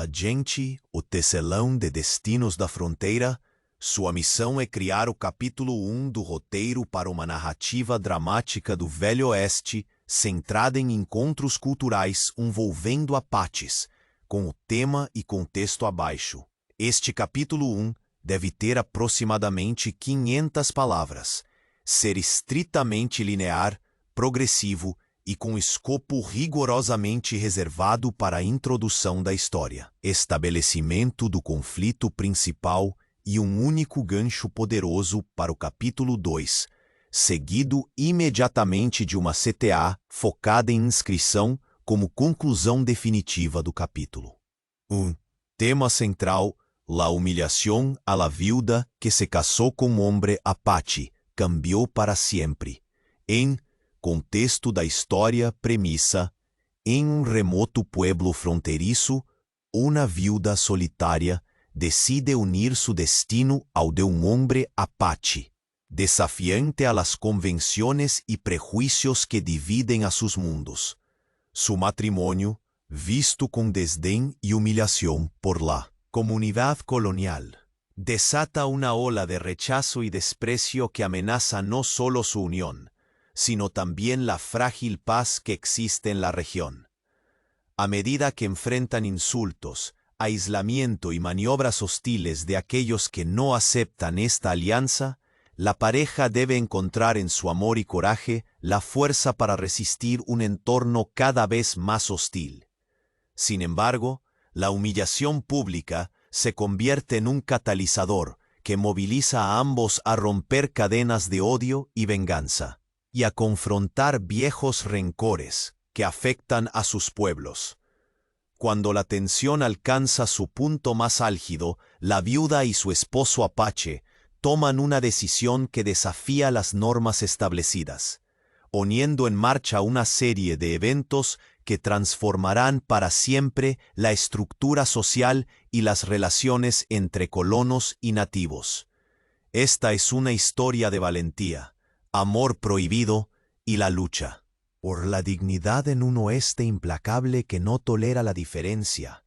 A gente, o tecelão de destinos da fronteira, sua missão é criar o capítulo 1 do roteiro para uma narrativa dramática do Velho Oeste, centrada em encontros culturais envolvendo Apaches, com o tema e contexto abaixo. Este capítulo 1 deve ter aproximadamente 500 palavras, ser estritamente linear, progressivo e com escopo rigorosamente reservado para a introdução da história, estabelecimento do conflito principal e um único gancho poderoso para o capítulo 2, seguido imediatamente de uma CTA focada em inscrição como conclusão definitiva do capítulo. 1. Tema central: la humilhación a la viuda que se casó con hombre Apache, cambió para siempre. Em contexto da história, premissa: em um remoto pueblo fronteiriço, uma viuda solitária decide unir su destino ao de un hombre Apache, desafiante a las convenciones y prejuicios que dividen a sus mundos. Su matrimonio, visto con desdén y humillación por la comunidad colonial, desata una ola de rechazo y desprecio que amenaza no solo su unión, sino también la frágil paz que existe en la región. A medida que enfrentan insultos, aislamiento y maniobras hostiles de aquellos que no aceptan esta alianza, la pareja debe encontrar en su amor y coraje la fuerza para resistir un entorno cada vez más hostil. Sin embargo, la humillación pública se convierte en un catalizador que moviliza a ambos a romper cadenas de odio y venganza, y a confrontar viejos rencores que afectan a sus pueblos. Cuando la tensión alcanza su punto más álgido, la viuda y su esposo Apache toman una decisión que desafía las normas establecidas, poniendo en marcha una serie de eventos que transformarán para siempre la estructura social y las relaciones entre colonos y nativos. Esta es una historia de valentía, amor prohibido y la lucha por la dignidad en un oeste implacable que no tolera la diferencia.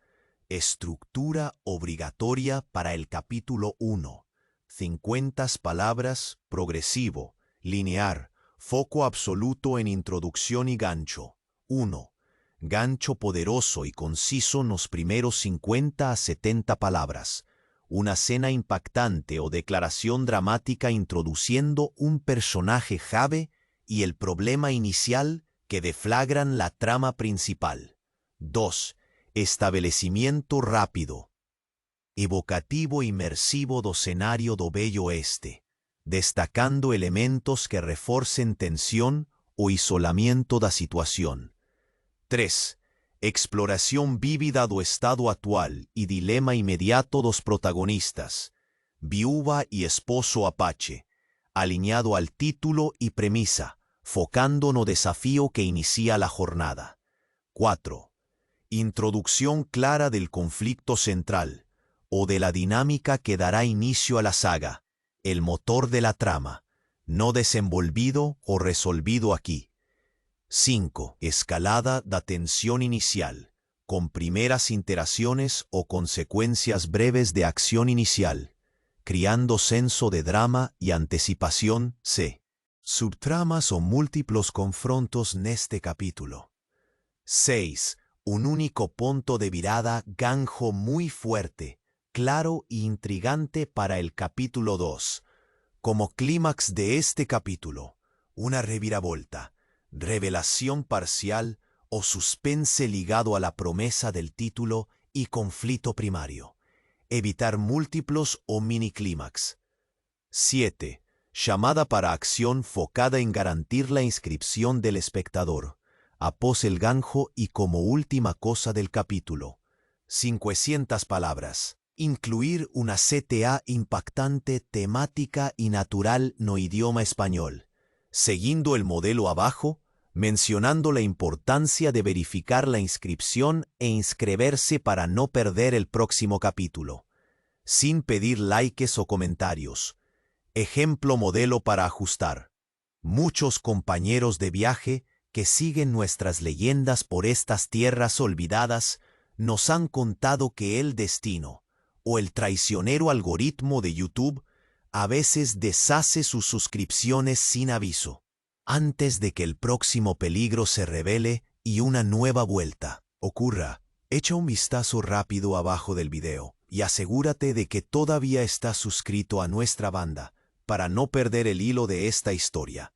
Estructura obligatoria para el capítulo 1. 50 palabras, progresivo, lineal, foco absoluto en introducción y gancho. 1. Gancho poderoso y conciso en los primeros 50 a 70 palabras. Una escena impactante o declaración dramática introduciendo un personaje clave y el problema inicial que deflagran la trama principal. 2. Establecimiento rápido, evocativo e inmersivo do escenario do Velho Oeste, destacando elementos que reforcen tensión o isolamiento da situación. 3. Exploración vívida do estado actual y dilema inmediato dos protagonistas, viuda y esposo Apache, alineado al título y premisa, focando no desafío que inicia la jornada. 4. Introducción clara del conflicto central, o de la dinámica que dará inicio a la saga, el motor de la trama, no desenvolvido o resolvido aquí. 5. Escalada da tensión inicial, con primeras interacciones o consecuencias breves de acción inicial, creando senso de drama y anticipación. C. Subtramas o múltiplos confrontos neste capítulo. 6. Un único punto de virada, gancho muy fuerte, claro e intrigante para el capítulo 2. Como clímax de este capítulo, una reviravolta, revelación parcial o suspense ligado a la promesa del título y conflicto primario. Evitar múltiplos o miniclímax. 7. Llamada para acción focada en garantir la inscripción del espectador, após el gancho y como última cosa del capítulo. 500 palabras. Incluir una CTA impactante, temática y natural no idioma español. Siguiendo el modelo abajo, mencionando la importancia de verificar la inscripción e inscribirse para no perder el próximo capítulo. Sin pedir likes o comentarios. Ejemplo modelo para ajustar. Muchos compañeros de viaje que siguen nuestras leyendas por estas tierras olvidadas nos han contado que el destino, o el traicionero algoritmo de YouTube, a veces deshace sus suscripciones sin aviso, antes de que el próximo peligro se revele y una nueva vuelta ocurra. Echa un vistazo rápido abajo del video y asegúrate de que todavía estás suscrito a nuestra banda para no perder el hilo de esta historia.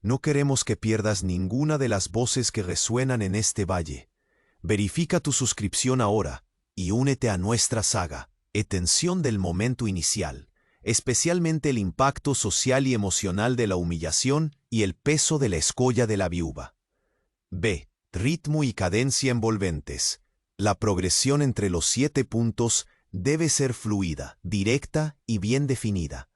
No queremos que pierdas ninguna de las voces que resuenan en este valle. Verifica tu suscripción ahora y únete a nuestra saga. Tensión del momento inicial, especialmente el impacto social y emocional de la humillación y el peso de la escolla de la viuva. B. Ritmo y cadencia envolventes. La progresión entre los 7 puntos debe ser fluida, directa y bien definida.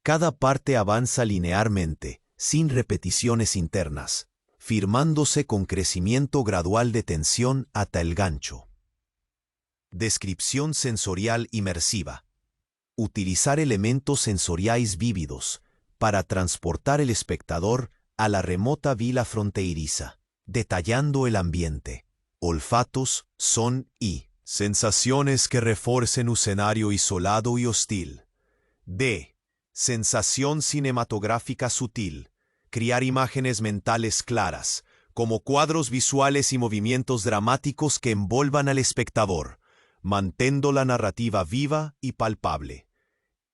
Cada parte avanza linealmente, sin repeticiones internas, firmándose con crecimiento gradual de tensión hasta el gancho. Descripción sensorial inmersiva. Utilizar elementos sensoriales vívidos para transportar al espectador a la remota vila fronteriza, detallando el ambiente, olfatos, son y sensaciones que refuercen un escenario isolado y hostil. D. Sensación cinematográfica sutil. Crear imágenes mentales claras, como cuadros visuales y movimientos dramáticos que envolvan al espectador, manteniendo la narrativa viva y palpable.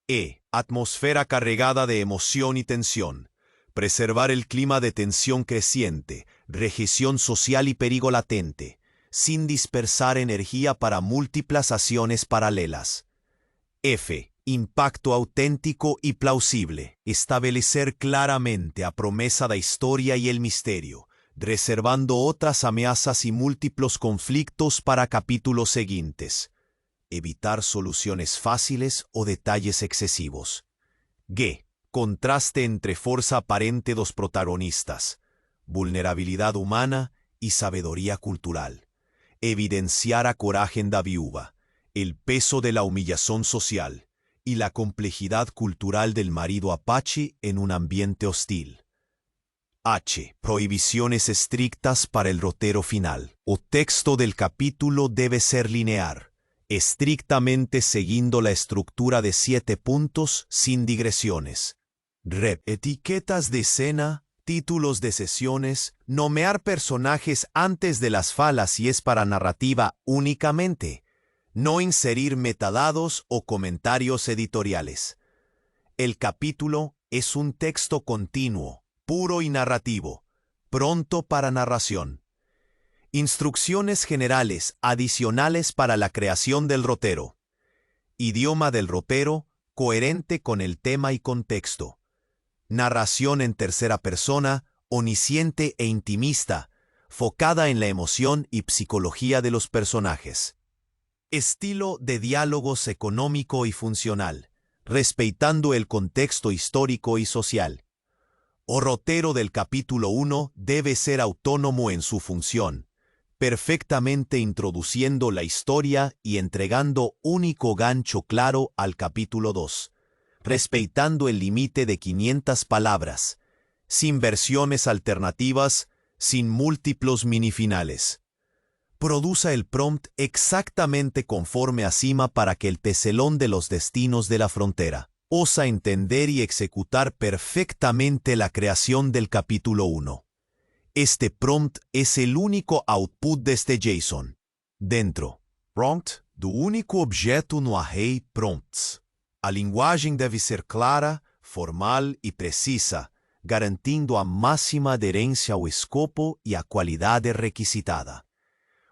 E. Atmósfera cargada de emoción y tensión. Preservar el clima de tensión creciente, regresión social y peligro latente, sin dispersar energía para múltiples acciones paralelas. F. Impacto auténtico y plausible. Establecer claramente a promesa de historia y el misterio, reservando otras amenazas y múltiples conflictos para capítulos siguientes. Evitar soluciones fáciles o detalles excesivos. G. Contraste entre fuerza aparente de los protagonistas, vulnerabilidad humana y sabiduría cultural. Evidenciar a coraje en la viuva, el peso de la humillación social y la complejidad cultural del marido apache en un ambiente hostil. H. Prohibiciones estrictas para el rotero final. El texto del capítulo debe ser lineal, estrictamente siguiendo la estructura de 7 puntos sin digresiones. Rep. Etiquetas de escena, títulos de sesiones, nombrar personajes antes de las falas si es para narrativa únicamente. No inserir metadados o comentarios editoriales. El capítulo es un texto continuo, puro y narrativo, pronto para narración. Instrucciones generales adicionales para la creación del rotero. Idioma del ropero, coherente con el tema y contexto. Narración en tercera persona, omnisciente e intimista, focada en la emoción y psicología de los personajes. Estilo de diálogos económico y funcional, respetando el contexto histórico y social. El rotero del capítulo 1 debe ser autónomo en su función, perfectamente introduciendo la historia y entregando único gancho claro al capítulo 2, respetando el límite de 500 palabras, sin versiones alternativas, sin múltiplos minifinales. Produce el prompt exactamente conforme acima para que el tecelón de los destinos de la frontera osa entender y ejecutar perfectamente la creación del capítulo 1. Este prompt es el único output de este JSON. Dentro, prompt, do único objeto no array prompts. A linguagem deve ser clara, formal e precisa, garantindo a máxima aderência ao escopo e à qualidade requisitada.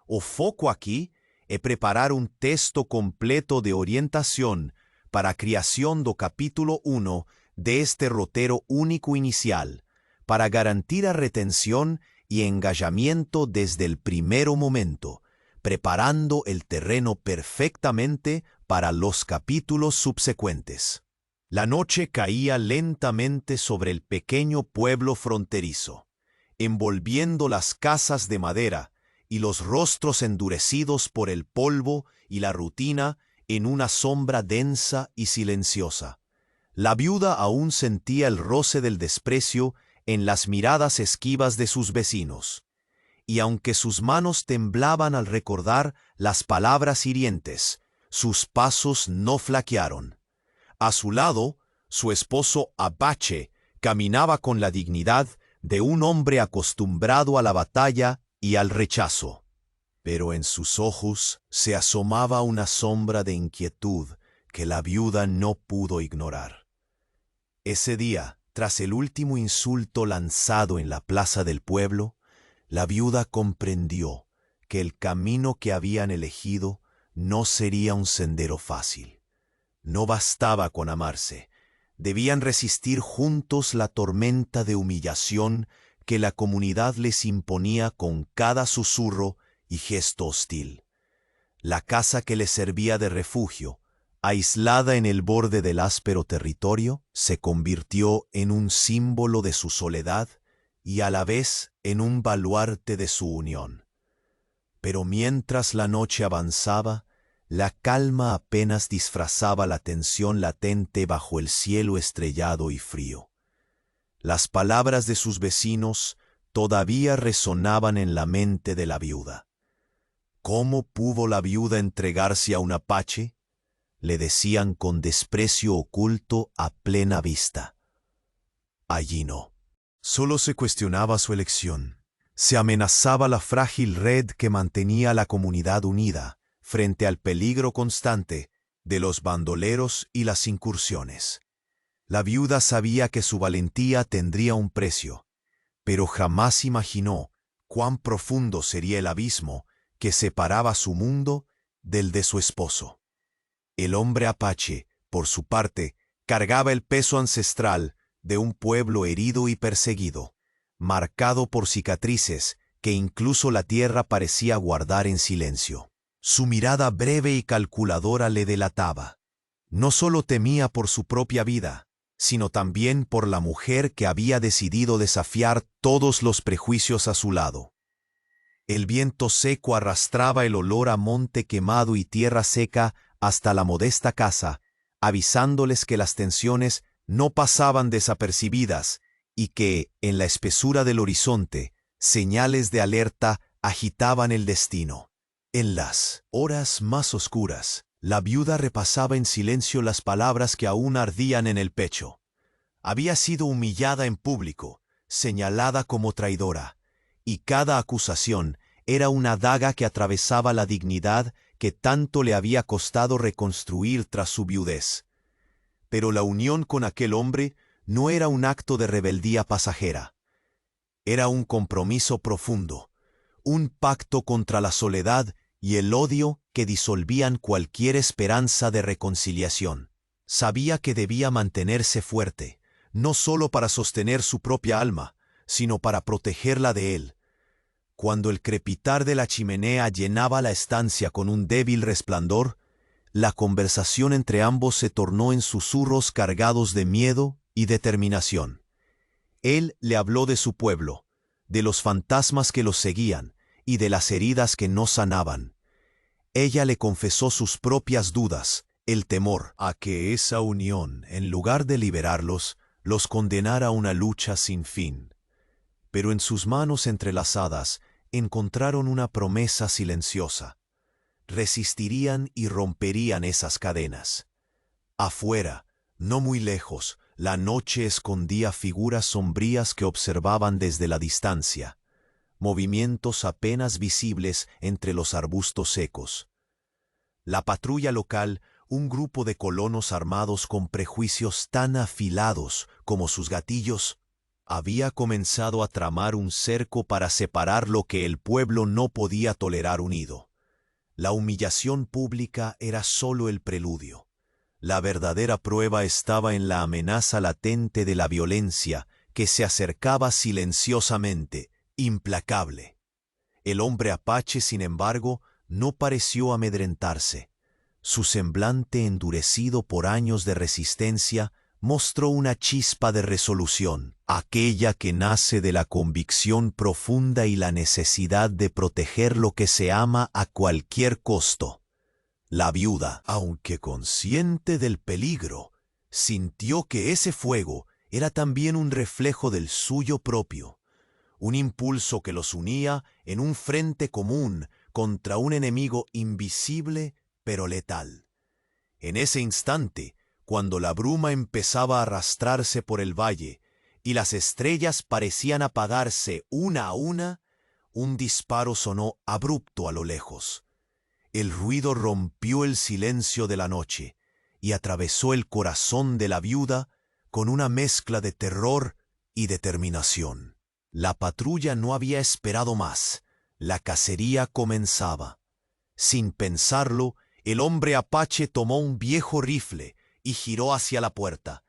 O foco aqui é preparar um texto completo de orientação para a criação do capítulo 1 de este roteiro único inicial, para garantir a retención y engajamiento desde el primer momento, preparando el terreno perfectamente para los capítulos subsecuentes. La noche caía lentamente sobre el pequeño pueblo fronterizo, envolviendo las casas de madera y los rostros endurecidos por el polvo y la rutina en una sombra densa y silenciosa. La viuda aún sentía el roce del desprecio en las miradas esquivas de sus vecinos. y aunque sus manos temblaban al recordar las palabras hirientes, sus pasos no flaquearon. A su lado, su esposo Apache caminaba con la dignidad de un hombre acostumbrado a la batalla y al rechazo. Pero en sus ojos se asomaba una sombra de inquietud que la viuda no pudo ignorar. Ese día, tras el último insulto lanzado en la plaza del pueblo, la viuda comprendió que el camino que habían elegido no sería un sendero fácil. No bastaba con amarse, debían resistir juntos la tormenta de humillación que la comunidad les imponía con cada susurro y gesto hostil. La casa que les servía de refugio, aislada en el borde del áspero territorio, se convirtió en un símbolo de su soledad y a la vez en un baluarte de su unión. Pero mientras la noche avanzaba, la calma apenas disfrazaba la tensión latente bajo el cielo estrellado y frío. Las palabras de sus vecinos todavía resonaban en la mente de la viuda. ¿Cómo pudo la viuda entregarse a un apache?, le decían con desprecio oculto a plena vista. Allí no. Solo se cuestionaba su elección. Se amenazaba la frágil red que mantenía a la comunidad unida frente al peligro constante de los bandoleros y las incursiones. La viuda sabía que su valentía tendría un precio, pero jamás imaginó cuán profundo sería el abismo que separaba su mundo del de su esposo. El hombre apache, por su parte, cargaba el peso ancestral de un pueblo herido y perseguido, marcado por cicatrices que incluso la tierra parecía guardar en silencio. Su mirada breve y calculadora le delataba. No solo temía por su propia vida, sino también por la mujer que había decidido desafiar todos los prejuicios a su lado. El viento seco arrastraba el olor a monte quemado y tierra seca hasta la modesta casa, avisándoles que las tensiones no pasaban desapercibidas y que, en la espesura del horizonte, señales de alerta agitaban el destino. En las horas más oscuras, la viuda repasaba en silencio las palabras que aún ardían en el pecho. Había sido humillada en público, señalada como traidora, y cada acusación era una daga que atravesaba la dignidad que tanto le había costado reconstruir tras su viudez. Pero la unión con aquel hombre no era un acto de rebeldía pasajera. Era un compromiso profundo, un pacto contra la soledad y el odio que disolvían cualquier esperanza de reconciliación. Sabía que debía mantenerse fuerte, no solo para sostener su propia alma, sino para protegerla de él. Cuando el crepitar de la chimenea llenaba la estancia con un débil resplandor, la conversación entre ambos se tornó en susurros cargados de miedo y determinación. Él le habló de su pueblo, de los fantasmas que los seguían y de las heridas que no sanaban. Ella le confesó sus propias dudas, el temor a que esa unión, en lugar de liberarlos, los condenara a una lucha sin fin. Pero en sus manos entrelazadas encontraron una promesa silenciosa. Resistirían y romperían esas cadenas. Afuera, no muy lejos, la noche escondía figuras sombrías que observaban desde la distancia, movimientos apenas visibles entre los arbustos secos. La patrulla local, un grupo de colonos armados con prejuicios tan afilados como sus gatillos, había comenzado a tramar un cerco para separar lo que el pueblo no podía tolerar unido. La humillación pública era solo el preludio. La verdadera prueba estaba en la amenaza latente de la violencia que se acercaba silenciosamente, implacable. El hombre apache, sin embargo, no pareció amedrentarse. Su semblante, endurecido por años de resistencia, mostró una chispa de resolución, aquella que nace de la convicción profunda y la necesidad de proteger lo que se ama a cualquier costo. La viuda, aunque consciente del peligro, sintió que ese fuego era también un reflejo del suyo propio, un impulso que los unía en un frente común contra un enemigo invisible pero letal. En ese instante, cuando la bruma empezaba a arrastrarse por el valle y las estrellas parecían apagarse una a una, un disparo sonó abrupto a lo lejos. El ruido rompió el silencio de la noche y atravesó el corazón de la viuda con una mezcla de terror y determinación. La patrulla no había esperado más. La cacería comenzaba. Sin pensarlo, el hombre apache tomó un viejo rifle y giró hacia la puerta,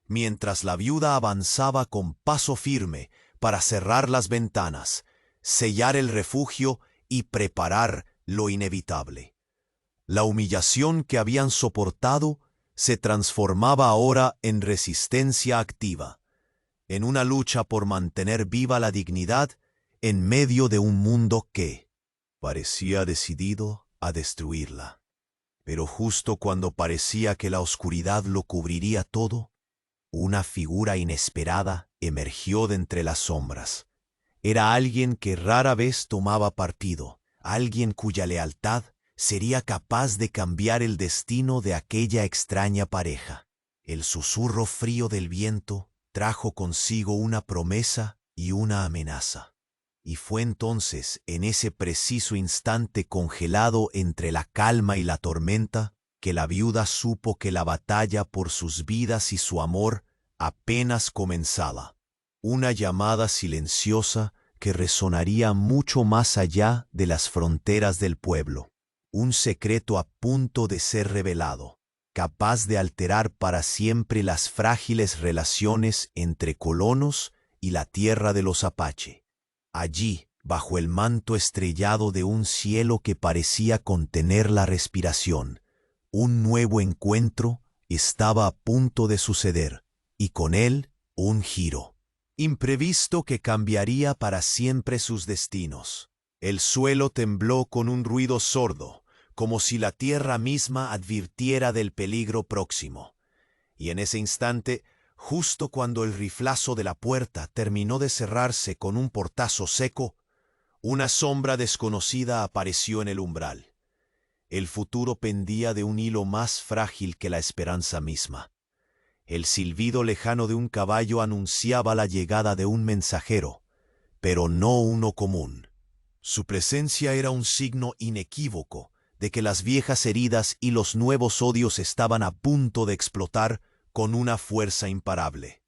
mientras la viuda avanzaba con paso firme para cerrar las ventanas, sellar el refugio y preparar lo inevitable. La humillación que habían soportado se transformaba ahora en resistencia activa, en una lucha por mantener viva la dignidad en medio de un mundo que parecía decidido a destruirla. Pero justo cuando parecía que la oscuridad lo cubriría todo, una figura inesperada emergió de entre las sombras. Era alguien que rara vez tomaba partido, alguien cuya lealtad sería capaz de cambiar el destino de aquella extraña pareja. El susurro frío del viento trajo consigo una promesa y una amenaza. Y fue entonces, en ese preciso instante congelado entre la calma y la tormenta, que la viuda supo que la batalla por sus vidas y su amor apenas comenzaba. Una llamada silenciosa que resonaría mucho más allá de las fronteras del pueblo. Un secreto a punto de ser revelado, capaz de alterar para siempre las frágiles relaciones entre colonos y la tierra de los Apache. Allí, bajo el manto estrellado de un cielo que parecía contener la respiración, un nuevo encuentro estaba a punto de suceder, y con él un giro imprevisto que cambiaría para siempre sus destinos. El suelo tembló con un ruido sordo, como si la tierra misma advirtiera del peligro próximo. Y en ese instante, justo cuando el riflazo de la puerta terminó de cerrarse con un portazo seco, una sombra desconocida apareció en el umbral. El futuro pendía de un hilo más frágil que la esperanza misma. El silbido lejano de un caballo anunciaba la llegada de un mensajero, pero no uno común. Su presencia era un signo inequívoco de que las viejas heridas y los nuevos odios estaban a punto de explotar con una fuerza imparable.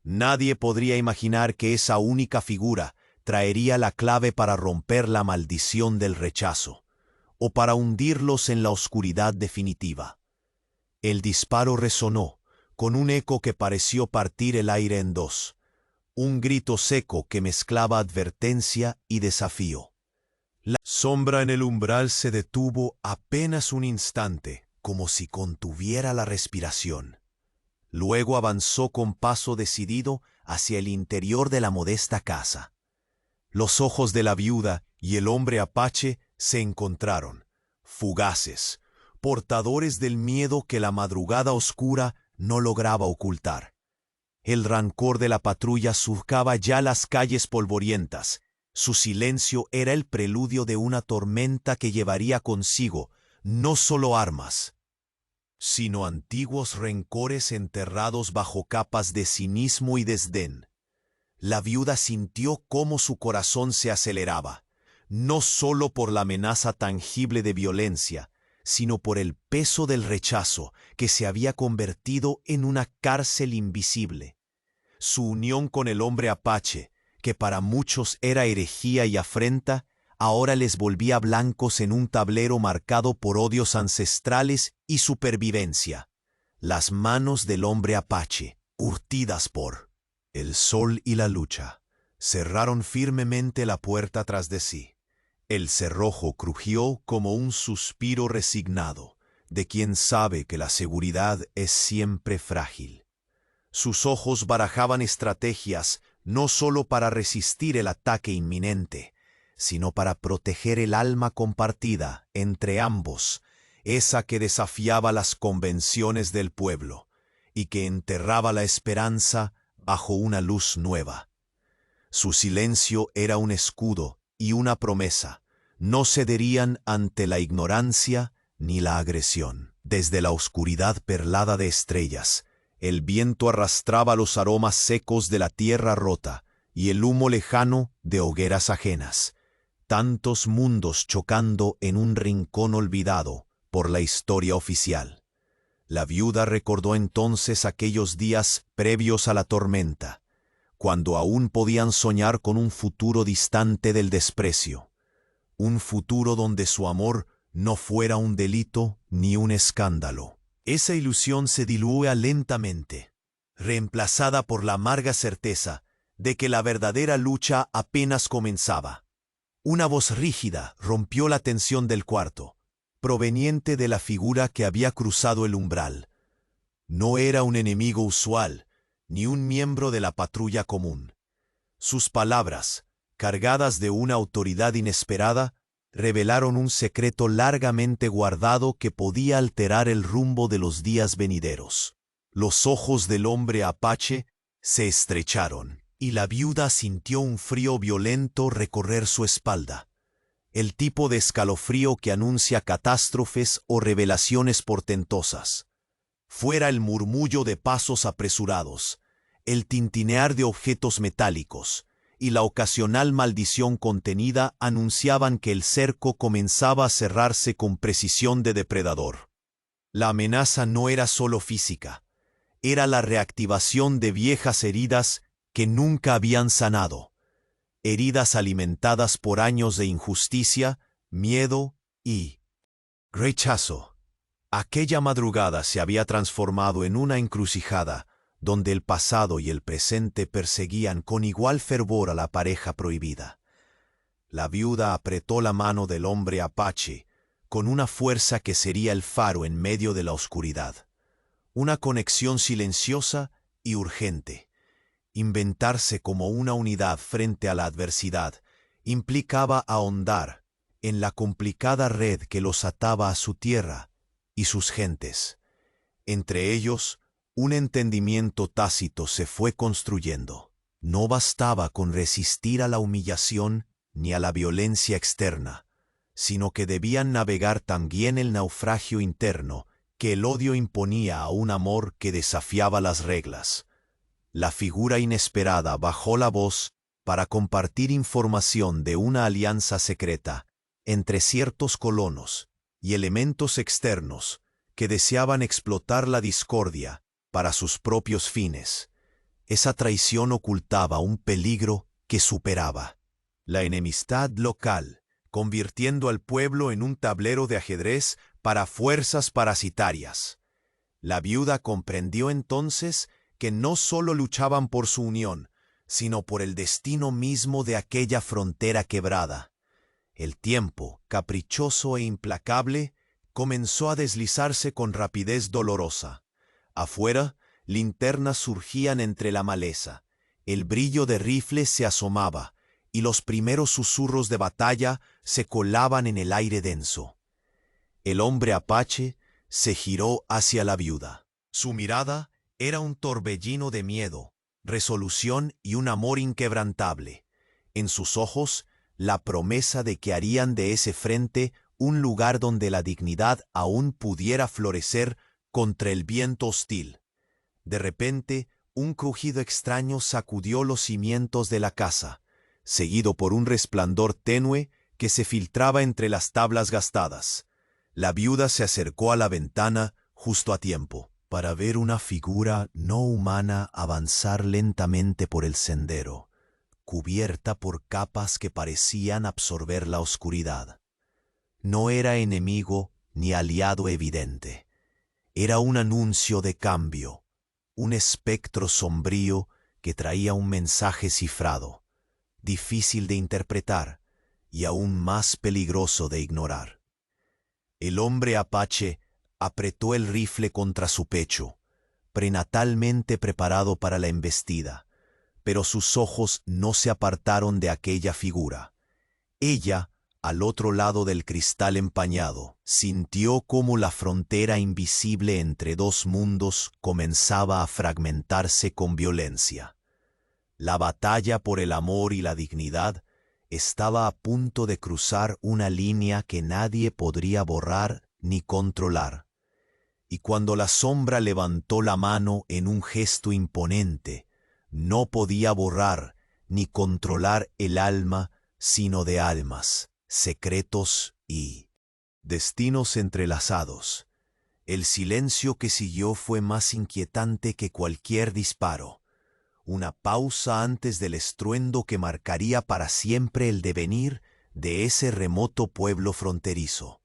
Nadie podría imaginar que esa única figura traería la clave para romper la maldición del rechazo, o para hundirlos en la oscuridad definitiva. El disparo resonó, con un eco que pareció partir el aire en dos, un grito seco que mezclaba advertencia y desafío. La sombra en el umbral se detuvo apenas un instante, como si contuviera la respiración. Luego avanzó con paso decidido hacia el interior de la modesta casa. Los ojos de la viuda y el hombre apache se encontraron, fugaces, portadores del miedo que la madrugada oscura no lograba ocultar. El rancor de la patrulla surcaba ya las calles polvorientas. Su silencio era el preludio de una tormenta que llevaría consigo no solo armas, sino antiguos rencores enterrados bajo capas de cinismo y desdén. La viuda sintió cómo su corazón se aceleraba, no solo por la amenaza tangible de violencia, sino por el peso del rechazo que se había convertido en una cárcel invisible. Su unión con el hombre apache, que para muchos era herejía y afrenta, ahora les volvía blancos en un tablero marcado por odios ancestrales y supervivencia. Las manos del hombre apache, curtidas por el sol y la lucha, cerraron firmemente la puerta tras de sí. El cerrojo crujió como un suspiro resignado, de quien sabe que la seguridad es siempre frágil. Sus ojos barajaban estrategias no solo para resistir el ataque inminente, sino para proteger el alma compartida entre ambos, esa que desafiaba las convenciones del pueblo y que enterraba la esperanza bajo una luz nueva. Su silencio era un escudo y una promesa. No cederían ante la ignorancia ni la agresión. Desde la oscuridad perlada de estrellas, el viento arrastraba los aromas secos de la tierra rota y el humo lejano de hogueras ajenas. Tantos mundos chocando en un rincón olvidado por la historia oficial. La viuda recordó entonces aquellos días previos a la tormenta, cuando aún podían soñar con un futuro distante del desprecio, un futuro donde su amor no fuera un delito ni un escándalo. Esa ilusión se dilúe lentamente, reemplazada por la amarga certeza de que la verdadera lucha apenas comenzaba. Una voz rígida rompió la tensión del cuarto, proveniente de la figura que había cruzado el umbral. No era un enemigo usual, ni un miembro de la patrulla común. Sus palabras, cargadas de una autoridad inesperada, revelaron un secreto largamente guardado que podía alterar el rumbo de los días venideros. Los ojos del hombre apache se estrecharon, y la viuda sintió un frío violento recorrer su espalda, el tipo de escalofrío que anuncia catástrofes o revelaciones portentosas. Fuera el murmullo de pasos apresurados, el tintinear de objetos metálicos y la ocasional maldición contenida anunciaban que el cerco comenzaba a cerrarse con precisión de depredador. La amenaza no era solo física, era la reactivación de viejas heridas que nunca habían sanado, heridas alimentadas por años de injusticia, miedo y rechazo. Aquella madrugada se había transformado en una encrucijada donde el pasado y el presente perseguían con igual fervor a la pareja prohibida. La viuda apretó la mano del hombre apache con una fuerza que sería el faro en medio de la oscuridad. Una conexión silenciosa y urgente. Inventarse como una unidad frente a la adversidad implicaba ahondar en la complicada red que los ataba a su tierra y sus gentes. Entre ellos, un entendimiento tácito se fue construyendo. No bastaba con resistir a la humillación ni a la violencia externa, sino que debían navegar también el naufragio interno que el odio imponía a un amor que desafiaba las reglas. La figura inesperada bajó la voz para compartir información de una alianza secreta entre ciertos colonos y elementos externos que deseaban explotar la discordia para sus propios fines. Esa traición ocultaba un peligro que superaba la enemistad local, convirtiendo al pueblo en un tablero de ajedrez para fuerzas parasitarias. La viuda comprendió entonces que no solo luchaban por su unión, sino por el destino mismo de aquella frontera quebrada. El tiempo, caprichoso e implacable, comenzó a deslizarse con rapidez dolorosa. Afuera, linternas surgían entre la maleza, el brillo de rifles se asomaba, y los primeros susurros de batalla se colaban en el aire denso. El hombre apache se giró hacia la viuda. Su mirada era un torbellino de miedo, resolución y un amor inquebrantable. En sus ojos, la promesa de que harían de ese frente un lugar donde la dignidad aún pudiera florecer contra el viento hostil. De repente, un crujido extraño sacudió los cimientos de la casa, seguido por un resplandor tenue que se filtraba entre las tablas gastadas. La viuda se acercó a la ventana justo a tiempo para ver una figura no humana avanzar lentamente por el sendero, cubierta por capas que parecían absorber la oscuridad. No era enemigo ni aliado evidente. Era un anuncio de cambio, un espectro sombrío que traía un mensaje cifrado, difícil de interpretar y aún más peligroso de ignorar. El hombre apache apretó el rifle contra su pecho, prenatalmente preparado para la embestida, pero sus ojos no se apartaron de aquella figura. Ella, al otro lado del cristal empañado, sintió cómo la frontera invisible entre dos mundos comenzaba a fragmentarse con violencia. La batalla por el amor y la dignidad estaba a punto de cruzar una línea que nadie podría borrar ni controlar. Y cuando la sombra levantó la mano en un gesto imponente, no podía borrar ni controlar el alma, sino de almas, secretos y destinos entrelazados. El silencio que siguió fue más inquietante que cualquier disparo. Una pausa antes del estruendo que marcaría para siempre el devenir de ese remoto pueblo fronterizo.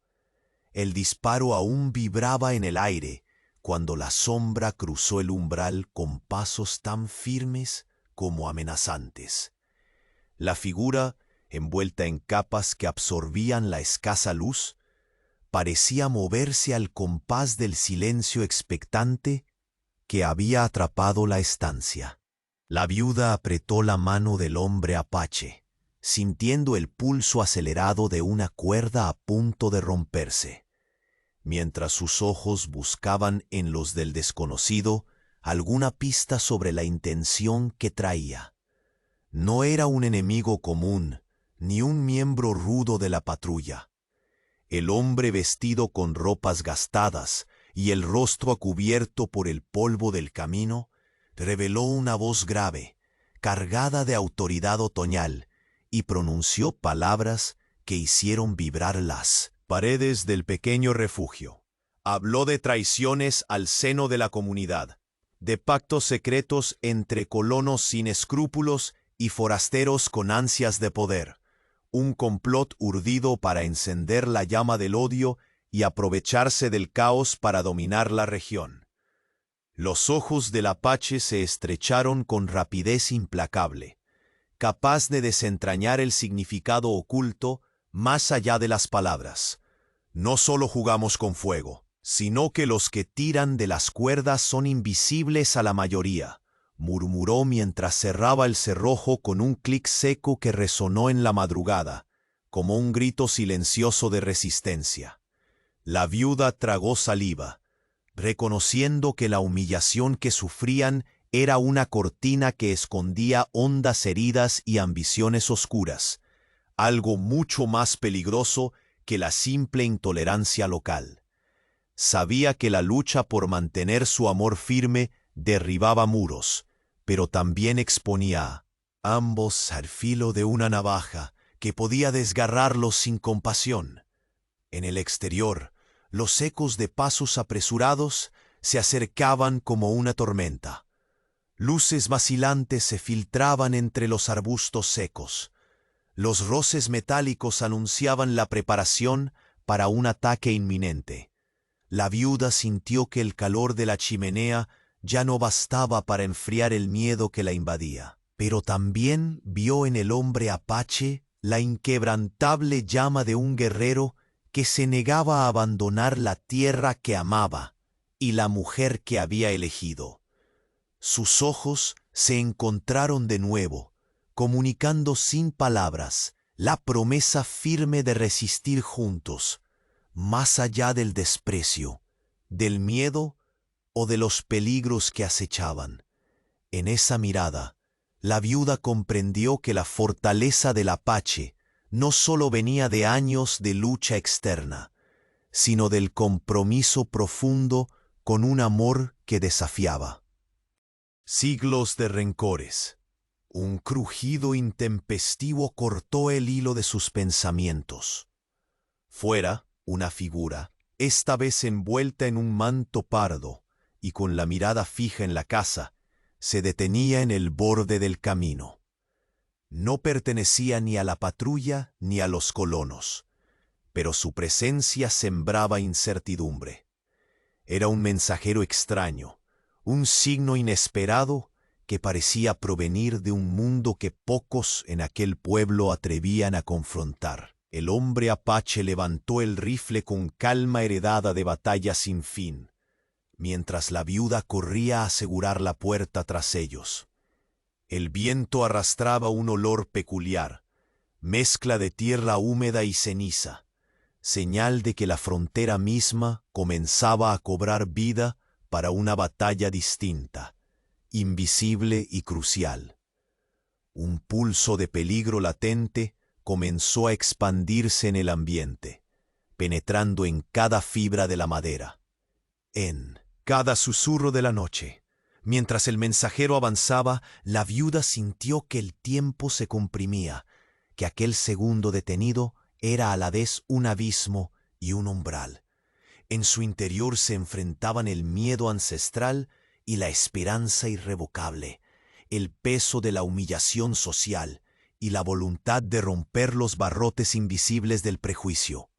El disparo aún vibraba en el aire cuando la sombra cruzó el umbral con pasos tan firmes como amenazantes. La figura, envuelta en capas que absorbían la escasa luz, parecía moverse al compás del silencio expectante que había atrapado la estancia. La viuda apretó la mano del hombre apache, sintiendo el pulso acelerado de una cuerda a punto de romperse, mientras sus ojos buscaban en los del desconocido alguna pista sobre la intención que traía. No era un enemigo común, ni un miembro rudo de la patrulla. El hombre vestido con ropas gastadas y el rostro cubierto por el polvo del camino, reveló una voz grave, cargada de autoridad otoñal, y pronunció palabras que hicieron vibrar las paredes del pequeño refugio. Habló de traiciones al seno de la comunidad, de pactos secretos entre colonos sin escrúpulos y forasteros con ansias de poder, un complot urdido para encender la llama del odio y aprovecharse del caos para dominar la región. Los ojos del apache se estrecharon con rapidez implacable, capaz de desentrañar el significado oculto más allá de las palabras. No solo jugamos con fuego, sino que los que tiran de las cuerdas son invisibles a la mayoría, murmuró mientras cerraba el cerrojo con un clic seco que resonó en la madrugada, como un grito silencioso de resistencia. La viuda tragó saliva, reconociendo que la humillación que sufrían era una cortina que escondía hondas heridas y ambiciones oscuras, algo mucho más peligroso que la simple intolerancia local. Sabía que la lucha por mantener su amor firme derribaba muros, pero también exponía a ambos al filo de una navaja que podía desgarrarlos sin compasión. En el exterior, los ecos de pasos apresurados se acercaban como una tormenta. Luces vacilantes se filtraban entre los arbustos secos. Los roces metálicos anunciaban la preparación para un ataque inminente. La viuda sintió que el calor de la chimenea ya no bastaba para enfriar el miedo que la invadía, pero también vio en el hombre apache la inquebrantable llama de un guerrero que se negaba a abandonar la tierra que amaba y la mujer que había elegido. Sus ojos se encontraron de nuevo, comunicando sin palabras la promesa firme de resistir juntos, más allá del desprecio, del miedo o de los peligros que acechaban. En esa mirada, la viuda comprendió que la fortaleza del apache no solo venía de años de lucha externa, sino del compromiso profundo con un amor que desafiaba. Siglos de rencores. Un crujido intempestivo cortó el hilo de sus pensamientos. Fuera, una figura, esta vez envuelta en un manto pardo y con la mirada fija en la casa, se detenía en el borde del camino. No pertenecía ni a la patrulla ni a los colonos, pero su presencia sembraba incertidumbre. Era un mensajero extraño, un signo inesperado que parecía provenir de un mundo que pocos en aquel pueblo atrevían a confrontar. El hombre apache levantó el rifle con calma heredada de batallas sin fin, mientras la viuda corría a asegurar la puerta tras ellos. El viento arrastraba un olor peculiar, mezcla de tierra húmeda y ceniza, señal de que la frontera misma comenzaba a cobrar vida para una batalla distinta, invisible y crucial. Un pulso de peligro latente comenzó a expandirse en el ambiente, penetrando en cada fibra de la madera, en cada susurro de la noche. Mientras el mensajero avanzaba, la viuda sintió que el tiempo se comprimía, que aquel segundo detenido era a la vez un abismo y un umbral. En su interior se enfrentaban el miedo ancestral y la esperanza irrevocable, el peso de la humillación social y la voluntad de romper los barrotes invisibles del prejuicio.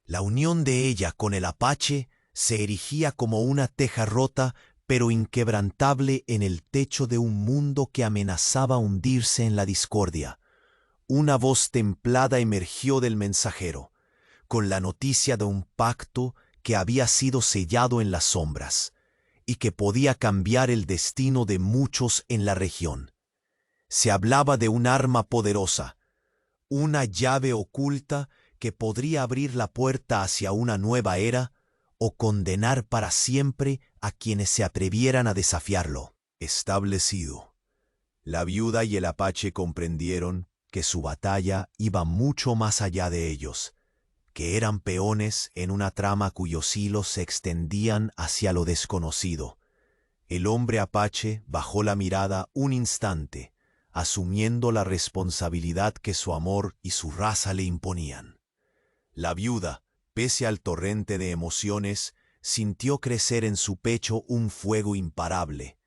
La unión de ella con el apache se erigía como una teja rota pero inquebrantable en el techo de un mundo que amenazaba hundirse en la discordia. Una voz templada emergió del mensajero, con la noticia de un pacto que había sido sellado en las sombras y que podía cambiar el destino de muchos en la región. Se hablaba de un arma poderosa, una llave oculta que podría abrir la puerta hacia una nueva era o condenar para siempre a quienes se atrevieran a desafiarlo. Establecido. La viuda y el apache comprendieron que su batalla iba mucho más allá de ellos, que eran peones en una trama cuyos hilos se extendían hacia lo desconocido. El hombre apache bajó la mirada un instante, asumiendo la responsabilidad que su amor y su raza le imponían. La viuda, pese al torrente de emociones, sintió crecer en su pecho un fuego imparable,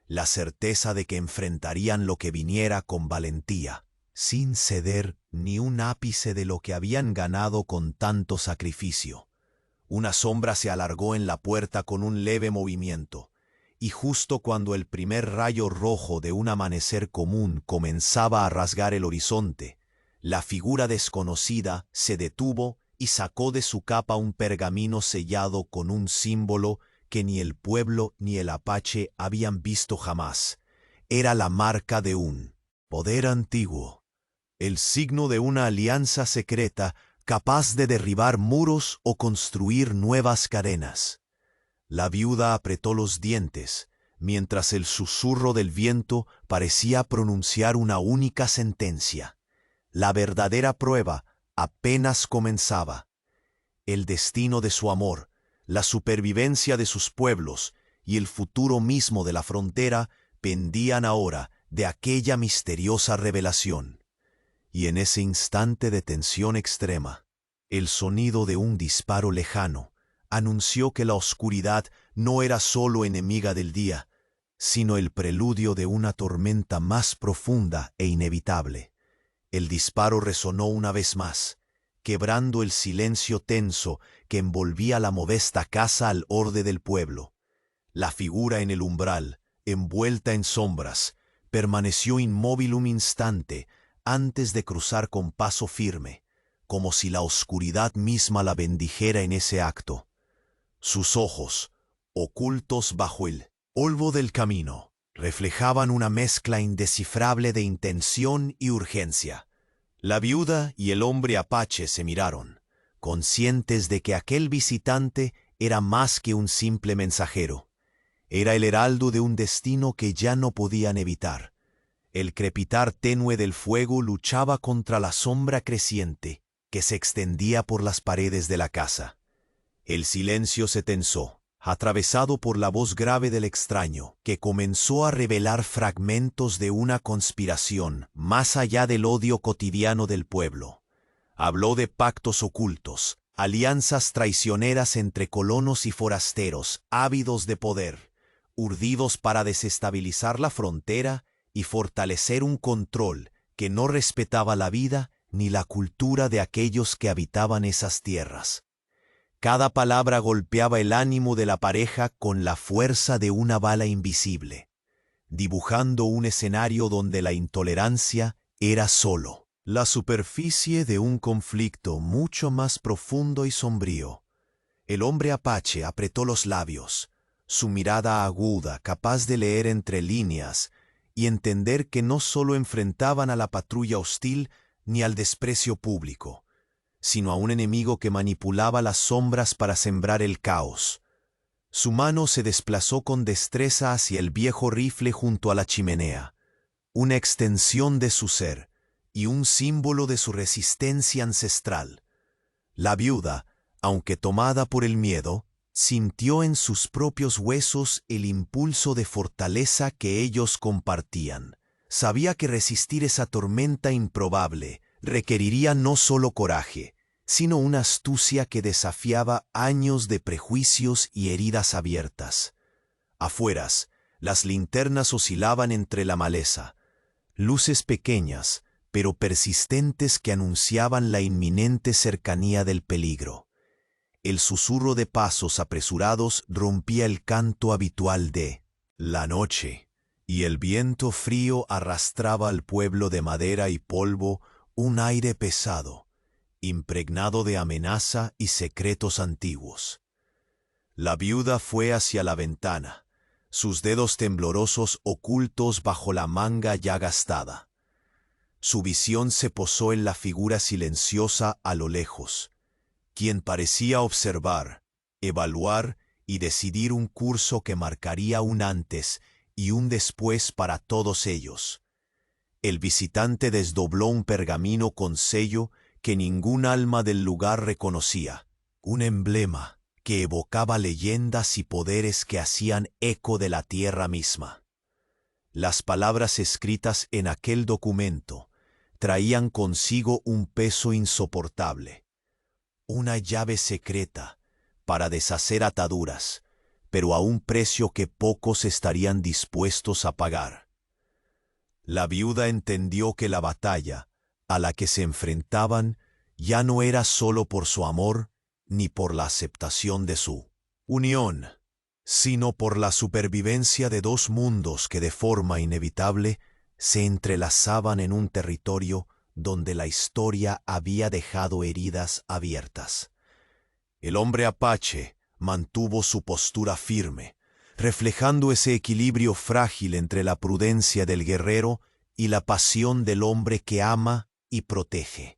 la certeza de que enfrentarían lo que viniera con valentía, sin ceder ni un ápice de lo que habían ganado con tanto sacrificio. Una sombra se alargó en la puerta con un leve movimiento, y justo cuando el primer rayo rojo de un amanecer común comenzaba a rasgar el horizonte, la figura desconocida se detuvo y sacó de su capa un pergamino sellado con un símbolo que ni el pueblo ni el apache habían visto jamás. Era la marca de un poder antiguo, el signo de una alianza secreta capaz de derribar muros o construir nuevas cadenas. La viuda apretó los dientes, mientras el susurro del viento parecía pronunciar una única sentencia. La verdadera prueba apenas comenzaba. El destino de su amor, la supervivencia de sus pueblos y el futuro mismo de la frontera pendían ahora de aquella misteriosa revelación. Y en ese instante de tensión extrema, el sonido de un disparo lejano anunció que la oscuridad no era solo enemiga del día, sino el preludio de una tormenta más profunda e inevitable. El disparo resonó una vez más, quebrando el silencio tenso que envolvía la modesta casa al orde del pueblo. La figura en el umbral, envuelta en sombras, permaneció inmóvil un instante antes de cruzar con paso firme, como si la oscuridad misma la bendijera en ese acto. Sus ojos, ocultos bajo el polvo del camino, reflejaban una mezcla indescifrable de intención y urgencia. La viuda y el hombre apache se miraron, conscientes de que aquel visitante era más que un simple mensajero. Era el heraldo de un destino que ya no podían evitar. El crepitar tenue del fuego luchaba contra la sombra creciente que se extendía por las paredes de la casa. El silencio se tensó, atravesado por la voz grave del extraño, que comenzó a revelar fragmentos de una conspiración más allá del odio cotidiano del pueblo. Habló de pactos ocultos, alianzas traicioneras entre colonos y forasteros, ávidos de poder, urdidos para desestabilizar la frontera y fortalecer un control que no respetaba la vida ni la cultura de aquellos que habitaban esas tierras. Cada palabra golpeaba el ánimo de la pareja con la fuerza de una bala invisible, dibujando un escenario donde la intolerancia era solo la superficie de un conflicto mucho más profundo y sombrío. El hombre apache apretó los labios, su mirada aguda, capaz de leer entre líneas y entender que no solo enfrentaban a la patrulla hostil ni al desprecio público, sino a un enemigo que manipulaba las sombras para sembrar el caos. Su mano se desplazó con destreza hacia el viejo rifle junto a la chimenea. una extensión de su ser y un símbolo de su resistencia ancestral. La viuda, aunque tomada por el miedo, sintió en sus propios huesos el impulso de fortaleza que ellos compartían. Sabía que resistir esa tormenta improbable requeriría no solo coraje, sino una astucia que desafiaba años de prejuicios y heridas abiertas. Afueras, las linternas oscilaban entre la maleza, luces pequeñas, pero persistentes que anunciaban la inminente cercanía del peligro. El susurro de pasos apresurados rompía el canto habitual de la noche, y el viento frío arrastraba al pueblo de madera y polvo un aire pesado, impregnado de amenaza y secretos antiguos. La viuda fue hacia la ventana, sus dedos temblorosos ocultos bajo la manga ya gastada. Su visión se posó en la figura silenciosa a lo lejos, quien parecía observar, evaluar y decidir un curso que marcaría un antes y un después para todos ellos. El visitante desdobló un pergamino con sello que ningún alma del lugar reconocía, un emblema que evocaba leyendas y poderes que hacían eco de la tierra misma. Las palabras escritas en aquel documento traían consigo un peso insoportable, una llave secreta para deshacer ataduras, pero a un precio que pocos estarían dispuestos a pagar. La viuda entendió que la batalla a la que se enfrentaban ya no era solo por su amor ni por la aceptación de su unión, sino por la supervivencia de dos mundos que de forma inevitable se entrelazaban en un territorio donde la historia había dejado heridas abiertas. El hombre apache mantuvo su postura firme, reflejando ese equilibrio frágil entre la prudencia del guerrero y la pasión del hombre que ama y protege.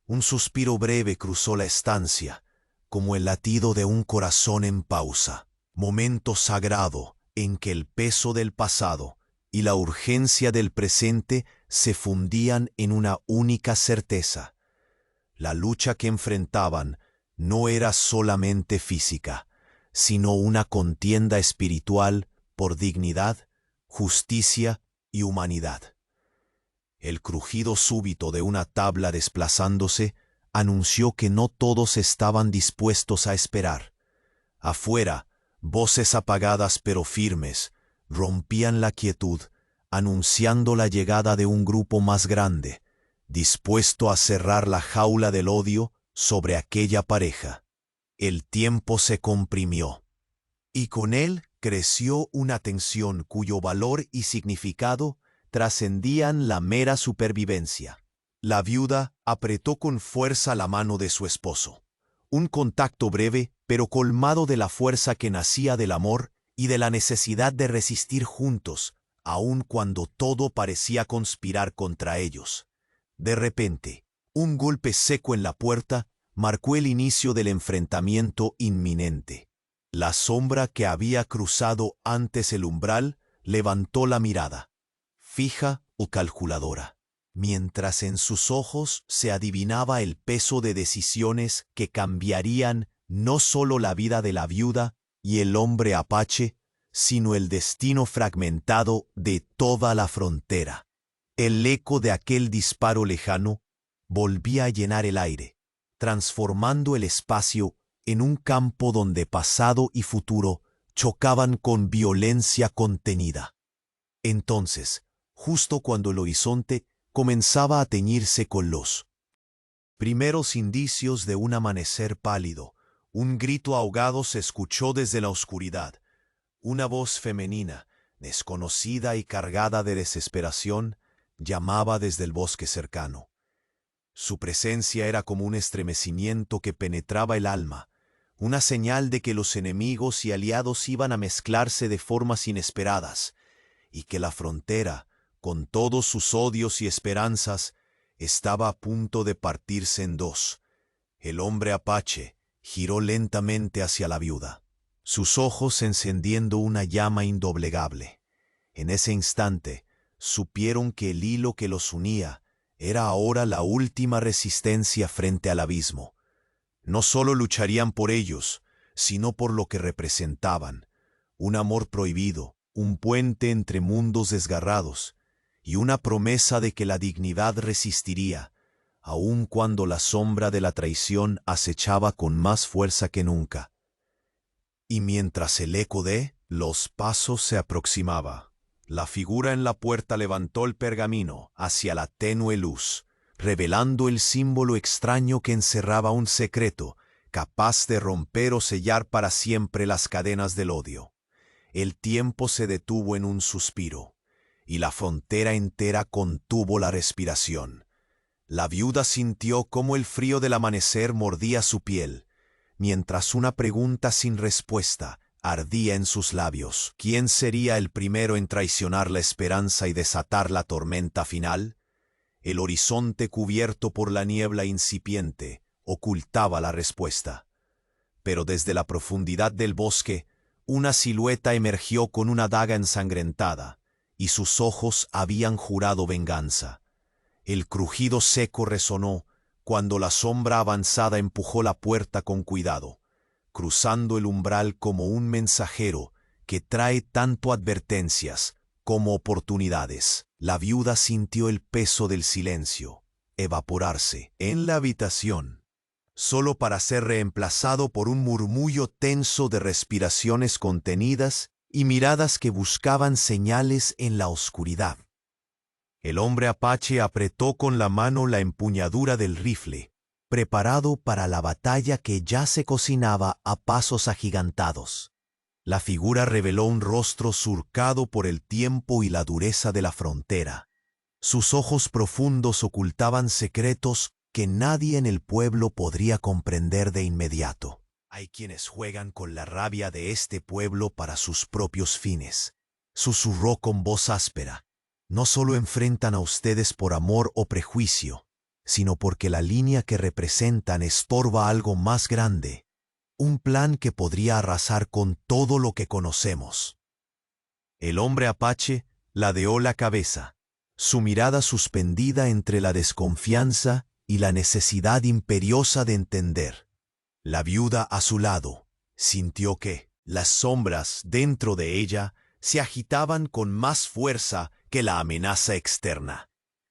Un suspiro breve cruzó la estancia, como el latido de un corazón en pausa, momento sagrado en que el peso del pasado y la urgencia del presente se fundían en una única certeza. La lucha que enfrentaban no era solamente física, sino una contienda espiritual por dignidad, justicia y humanidad. El crujido súbito de una tabla desplazándose anunció que no todos estaban dispuestos a esperar. Afuera, voces apagadas pero firmes rompían la quietud, anunciando la llegada de un grupo más grande, dispuesto a cerrar la jaula del odio sobre aquella pareja. El tiempo se comprimió, y con él creció una tensión cuyo valor y significado trascendían la mera supervivencia. La viuda apretó con fuerza la mano de su esposo. Un contacto breve, pero colmado de la fuerza que nacía del amor y de la necesidad de resistir juntos, aun cuando todo parecía conspirar contra ellos. De repente, un golpe seco en la puerta marcó el inicio del enfrentamiento inminente. La sombra que había cruzado antes el umbral levantó la mirada, fija o calculadora, mientras en sus ojos se adivinaba el peso de decisiones que cambiarían no solo la vida de la viuda y el hombre apache, sino el destino fragmentado de toda la frontera. El eco de aquel disparo lejano volvía a llenar el aire, transformando el espacio en un campo donde pasado y futuro chocaban con violencia contenida. Entonces, justo cuando el horizonte comenzaba a teñirse con los primeros indicios de un amanecer pálido, un grito ahogado se escuchó desde la oscuridad. Una voz femenina, desconocida y cargada de desesperación, llamaba desde el bosque cercano. Su presencia era como un estremecimiento que penetraba el alma, una señal de que los enemigos y aliados iban a mezclarse de formas inesperadas, y que la frontera, con todos sus odios y esperanzas, estaba a punto de partirse en dos. El hombre apache giró lentamente hacia la viuda, sus ojos encendiendo una llama indoblegable. En ese instante, supieron que el hilo que los unía era ahora la última resistencia frente al abismo. No solo lucharían por ellos, sino por lo que representaban: un amor prohibido, un puente entre mundos desgarrados, y una promesa de que la dignidad resistiría, aun cuando la sombra de la traición acechaba con más fuerza que nunca. Y mientras el eco de los pasos se aproximaba, la figura en la puerta levantó el pergamino hacia la tenue luz, revelando el símbolo extraño que encerraba un secreto capaz de romper o sellar para siempre las cadenas del odio. El tiempo se detuvo en un suspiro, y la frontera entera contuvo la respiración. La viuda sintió cómo el frío del amanecer mordía su piel, mientras una pregunta sin respuesta ardía en sus labios. ¿Quién sería el primero en traicionar la esperanza y desatar la tormenta final? El horizonte cubierto por la niebla incipiente ocultaba la respuesta. Pero desde la profundidad del bosque, una silueta emergió con una daga ensangrentada, y sus ojos habían jurado venganza. El crujido seco resonó cuando la sombra avanzada empujó la puerta con cuidado, cruzando el umbral como un mensajero que trae tanto advertencias como oportunidades. La viuda sintió el peso del silencio evaporarse en la habitación, solo para ser reemplazado por un murmullo tenso de respiraciones contenidas y miradas que buscaban señales en la oscuridad. El hombre apache apretó con la mano la empuñadura del rifle, preparado para la batalla que ya se cocinaba a pasos agigantados. La figura reveló un rostro surcado por el tiempo y la dureza de la frontera. Sus ojos profundos ocultaban secretos que nadie en el pueblo podría comprender de inmediato. Hay quienes juegan con la rabia de este pueblo para sus propios fines, susurró con voz áspera. No solo enfrentan a ustedes por amor o prejuicio, sino porque la línea que representan estorba algo más grande, un plan que podría arrasar con todo lo que conocemos. El hombre apache ladeó la cabeza, su mirada suspendida entre la desconfianza y la necesidad imperiosa de entender. La viuda a su lado sintió que las sombras dentro de ella se agitaban con más fuerza que la amenaza externa.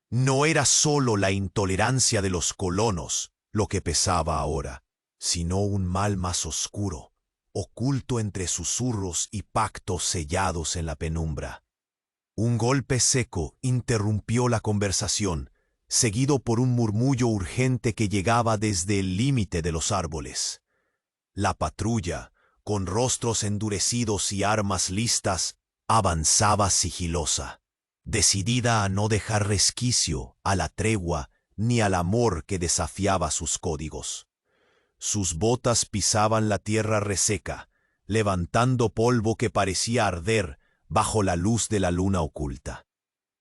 No era solo la intolerancia de los colonos lo que pesaba ahora, sino un mal más oscuro, oculto entre susurros y pactos sellados en la penumbra. Un golpe seco interrumpió la conversación, seguido por un murmullo urgente que llegaba desde el límite de los árboles. La patrulla, con rostros endurecidos y armas listas, avanzaba sigilosa, decidida a no dejar resquicio a la tregua ni al amor que desafiaba sus códigos. Sus botas pisaban la tierra reseca, levantando polvo que parecía arder bajo la luz de la luna oculta.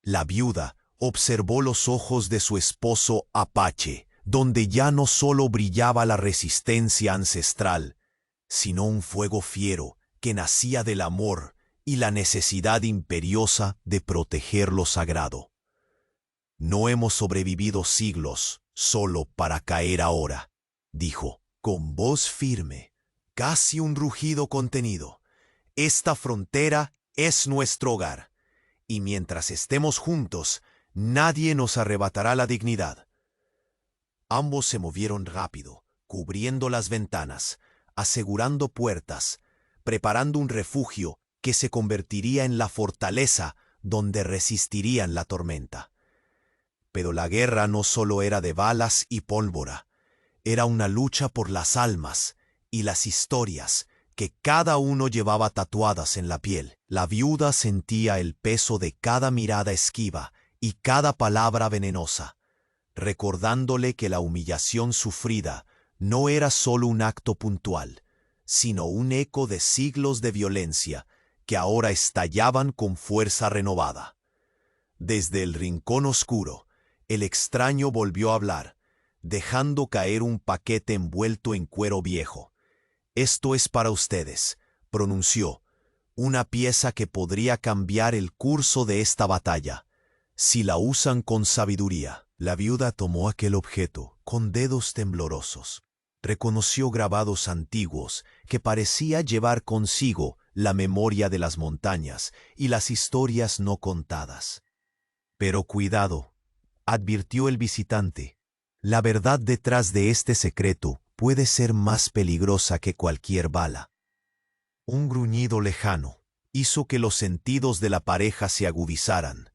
La viuda observó los ojos de su esposo apache, donde ya no solo brillaba la resistencia ancestral, sino un fuego fiero que nacía del amor y la necesidad imperiosa de proteger lo sagrado. No hemos sobrevivido siglos solo para caer ahora, dijo, con voz firme, casi un rugido contenido. Esta frontera es nuestro hogar, y mientras estemos juntos, nadie nos arrebatará la dignidad. Ambos se movieron rápido, cubriendo las ventanas, asegurando puertas, preparando un refugio que se convertiría en la fortaleza donde resistirían la tormenta. Pero la guerra no solo era de balas y pólvora, era una lucha por las almas y las historias que cada uno llevaba tatuadas en la piel. La viuda sentía el peso de cada mirada esquiva y cada palabra venenosa, recordándole que la humillación sufrida no era solo un acto puntual, sino un eco de siglos de violencia que ahora estallaban con fuerza renovada. Desde el rincón oscuro, el extraño volvió a hablar, dejando caer un paquete envuelto en cuero viejo. «Esto es para ustedes», pronunció, «una pieza que podría cambiar el curso de esta batalla. si la usan con sabiduría. La viuda tomó aquel objeto con dedos temblorosos. Reconoció grabados antiguos que parecía llevar consigo la memoria de las montañas y las historias no contadas. Pero cuidado, advirtió el visitante. La verdad detrás de este secreto puede ser más peligrosa que cualquier bala. Un gruñido lejano hizo que los sentidos de la pareja se agudizaran.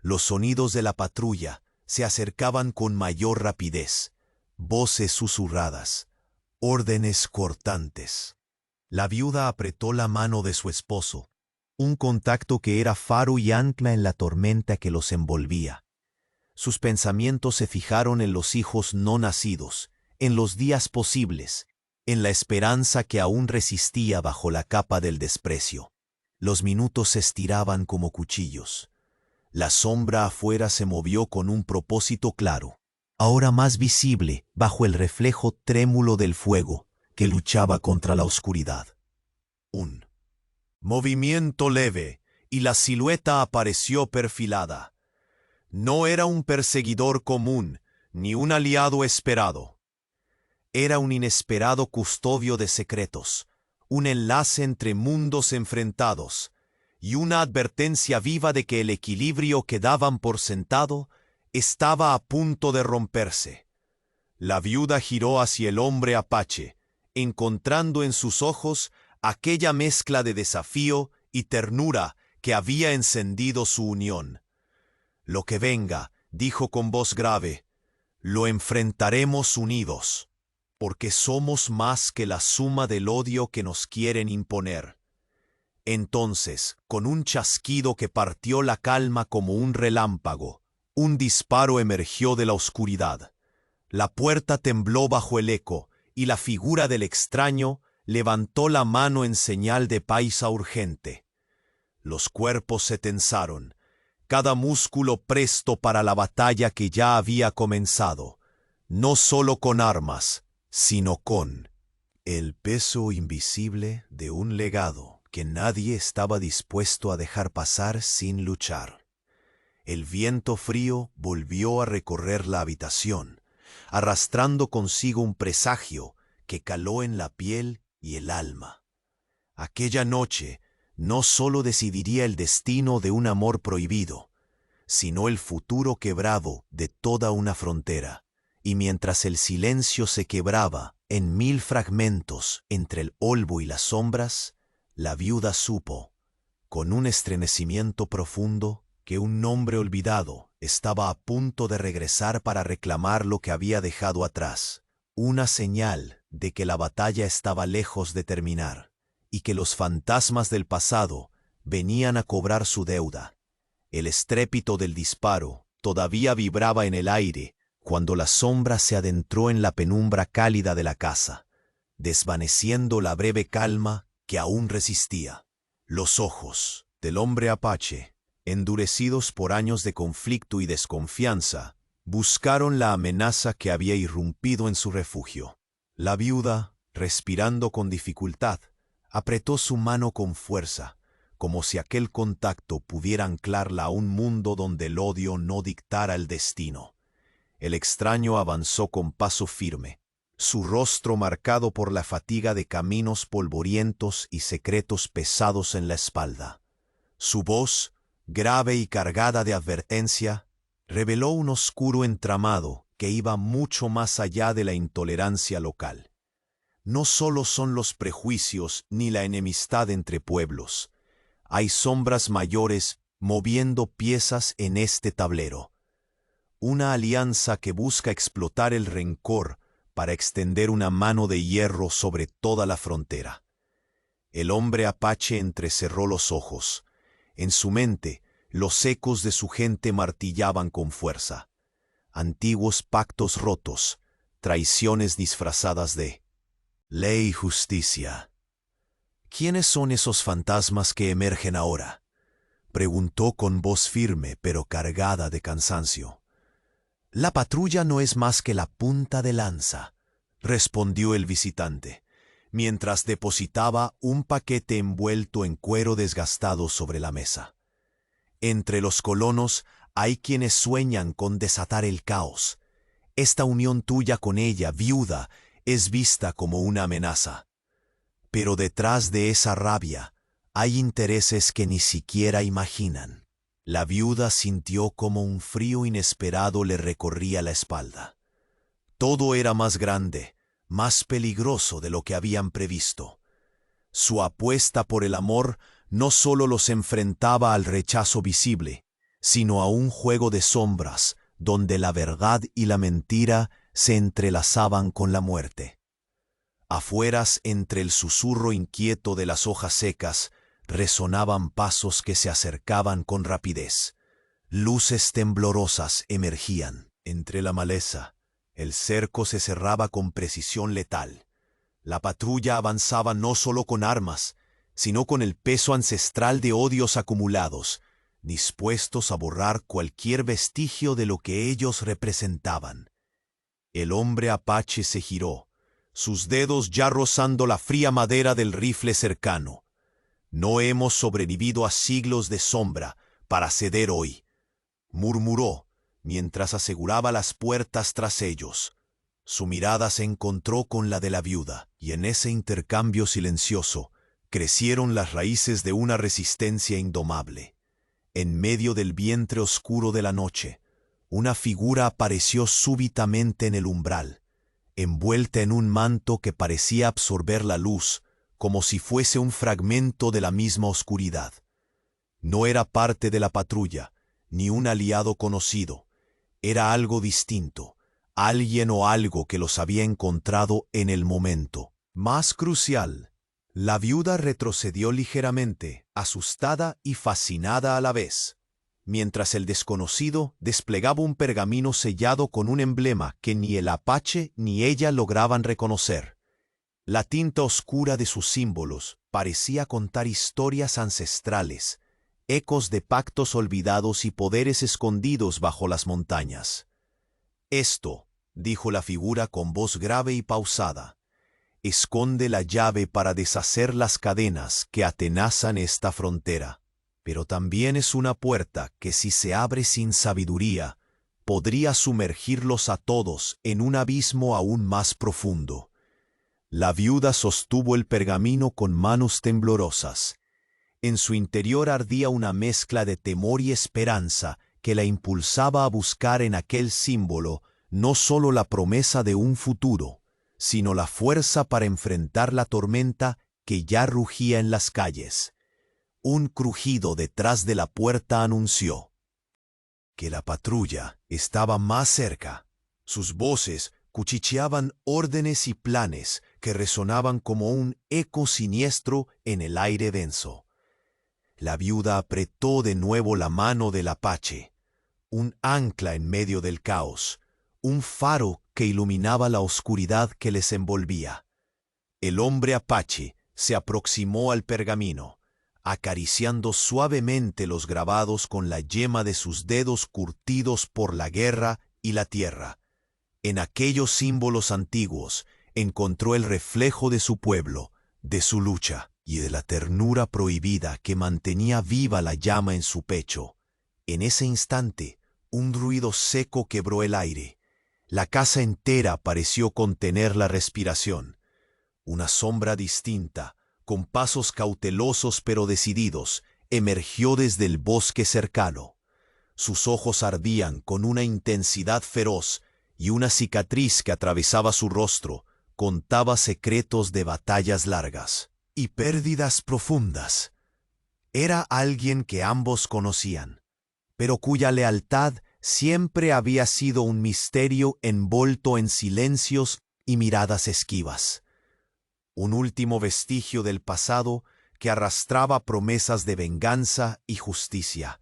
Los sonidos de la patrulla se acercaban con mayor rapidez, voces susurradas, órdenes cortantes. La viuda apretó la mano de su esposo, un contacto que era faro y ancla en la tormenta que los envolvía. Sus pensamientos se fijaron en los hijos no nacidos, en los días posibles, en la esperanza que aún resistía bajo la capa del desprecio. Los minutos se estiraban como cuchillos. La sombra afuera se movió con un propósito claro, ahora más visible bajo el reflejo trémulo del fuego que luchaba contra la oscuridad. Un movimiento leve y la silueta apareció perfilada. No era un perseguidor común, ni un aliado esperado. Era un inesperado custodio de secretos, un enlace entre mundos enfrentados, y una advertencia viva de que el equilibrio que daban por sentado estaba a punto de romperse. La viuda giró hacia el hombre apache, encontrando en sus ojos aquella mezcla de desafío y ternura que había encendido su unión. Lo que venga, dijo con voz grave, lo enfrentaremos unidos, porque somos más que la suma del odio que nos quieren imponer. Entonces, con un chasquido que partió la calma como un relámpago, un disparo emergió de la oscuridad. La puerta tembló bajo el eco, y la figura del extraño levantó la mano en señal de paisa urgente. Los cuerpos se tensaron, cada músculo presto para la batalla que ya había comenzado, no solo con armas, sino con el peso invisible de un legado que nadie estaba dispuesto a dejar pasar sin luchar. El viento frío volvió a recorrer la habitación, arrastrando consigo un presagio que caló en la piel y el alma. Aquella noche no solo decidiría el destino de un amor prohibido, sino el futuro quebrado de toda una frontera. Y mientras el silencio se quebraba en 1000 fragmentos entre el olmo y las sombras, la viuda supo, con un estremecimiento profundo, que un nombre olvidado estaba a punto de regresar para reclamar lo que había dejado atrás, una señal de que la batalla estaba lejos de terminar, y que los fantasmas del pasado venían a cobrar su deuda. El estrépito del disparo todavía vibraba en el aire cuando la sombra se adentró en la penumbra cálida de la casa, desvaneciendo la breve calma que aún resistía. Los ojos del hombre apache, endurecidos por años de conflicto y desconfianza, buscaron la amenaza que había irrumpido en su refugio. La viuda, respirando con dificultad, apretó su mano con fuerza, como si aquel contacto pudiera anclarla a un mundo donde el odio no dictara el destino. El extraño avanzó con paso firme, su rostro marcado por la fatiga de caminos polvorientos y secretos pesados en la espalda. Su voz, grave y cargada de advertencia, reveló un oscuro entramado que iba mucho más allá de la intolerancia local. No solo son los prejuicios ni la enemistad entre pueblos. Hay sombras mayores moviendo piezas en este tablero. Una alianza que busca explotar el rencor para extender una mano de hierro sobre toda la frontera. El hombre apache entrecerró los ojos. En su mente, los ecos de su gente martillaban con fuerza. Antiguos pactos rotos, traiciones disfrazadas de ley y justicia. ¿Quiénes son esos fantasmas que emergen ahora?, preguntó con voz firme pero cargada de cansancio. La patrulla no es más que la punta de lanza, respondió el visitante, mientras depositaba un paquete envuelto en cuero desgastado sobre la mesa. Entre los colonos Hay quienes sueñan con desatar el caos. Esta unión tuya con ella, viuda, es vista como una amenaza. Pero detrás de esa rabia hay intereses que ni siquiera imaginan. La viuda sintió como un frío inesperado le recorría la espalda. Todo era más grande, más peligroso de lo que habían previsto. Su apuesta por el amor no solo los enfrentaba al rechazo visible, sino a un juego de sombras donde la verdad y la mentira se entrelazaban con la muerte. Afueras, entre el susurro inquieto de las hojas secas, resonaban pasos que se acercaban con rapidez. Luces temblorosas emergían entre la maleza. El cerco se cerraba con precisión letal. La patrulla avanzaba no solo con armas, sino con el peso ancestral de odios acumulados, dispuestos a borrar cualquier vestigio de lo que ellos representaban. El hombre apache se giró, sus dedos ya rozando la fría madera del rifle cercano. No hemos sobrevivido a siglos de sombra para ceder hoy, murmuró, mientras aseguraba las puertas tras ellos. Su mirada se encontró con la de la viuda, y en ese intercambio silencioso crecieron las raíces de una resistencia indomable. En medio del vientre oscuro de la noche, una figura apareció súbitamente en el umbral, envuelta en un manto que parecía absorber la luz, como si fuese un fragmento de la misma oscuridad. No era parte de la patrulla, ni un aliado conocido. Era algo distinto, alguien o algo que los había encontrado en el momento más crucial. La viuda retrocedió ligeramente, asustada y fascinada a la vez, mientras el desconocido desplegaba un pergamino sellado con un emblema que ni el apache ni ella lograban reconocer. La tinta oscura de sus símbolos parecía contar historias ancestrales, ecos de pactos olvidados y poderes escondidos bajo las montañas. «Esto», dijo la figura con voz grave y pausada, «esconde la llave para deshacer las cadenas que atenazan esta frontera. Pero también es una puerta que, si se abre sin sabiduría, podría sumergirlos a todos en un abismo aún más profundo». La viuda sostuvo el pergamino con manos temblorosas. En su interior ardía una mezcla de temor y esperanza que la impulsaba a buscar en aquel símbolo no solo la promesa de un futuro, sino la fuerza para enfrentar la tormenta que ya rugía en las calles. Un crujido detrás de la puerta anunció que la patrulla estaba más cerca. Sus voces cuchicheaban órdenes y planes que resonaban como un eco siniestro en el aire denso. La viuda apretó de nuevo la mano del apache, un ancla en medio del caos, un faro que iluminaba la oscuridad que les envolvía. El hombre apache se aproximó al pergamino, acariciando suavemente los grabados con la yema de sus dedos curtidos por la guerra y la tierra. En aquellos símbolos antiguos encontró el reflejo de su pueblo, de su lucha y de la ternura prohibida que mantenía viva la llama en su pecho. En ese instante, un ruido seco quebró el aire. La casa entera pareció contener la respiración. Una sombra distinta, con pasos cautelosos pero decididos, emergió desde el bosque cercano. Sus ojos ardían con una intensidad feroz y una cicatriz que atravesaba su rostro contaba secretos de batallas largas y pérdidas profundas. Era alguien que ambos conocían, pero cuya lealtad siempre había sido un misterio envuelto en silencios y miradas esquivas. Un último vestigio del pasado que arrastraba promesas de venganza y justicia.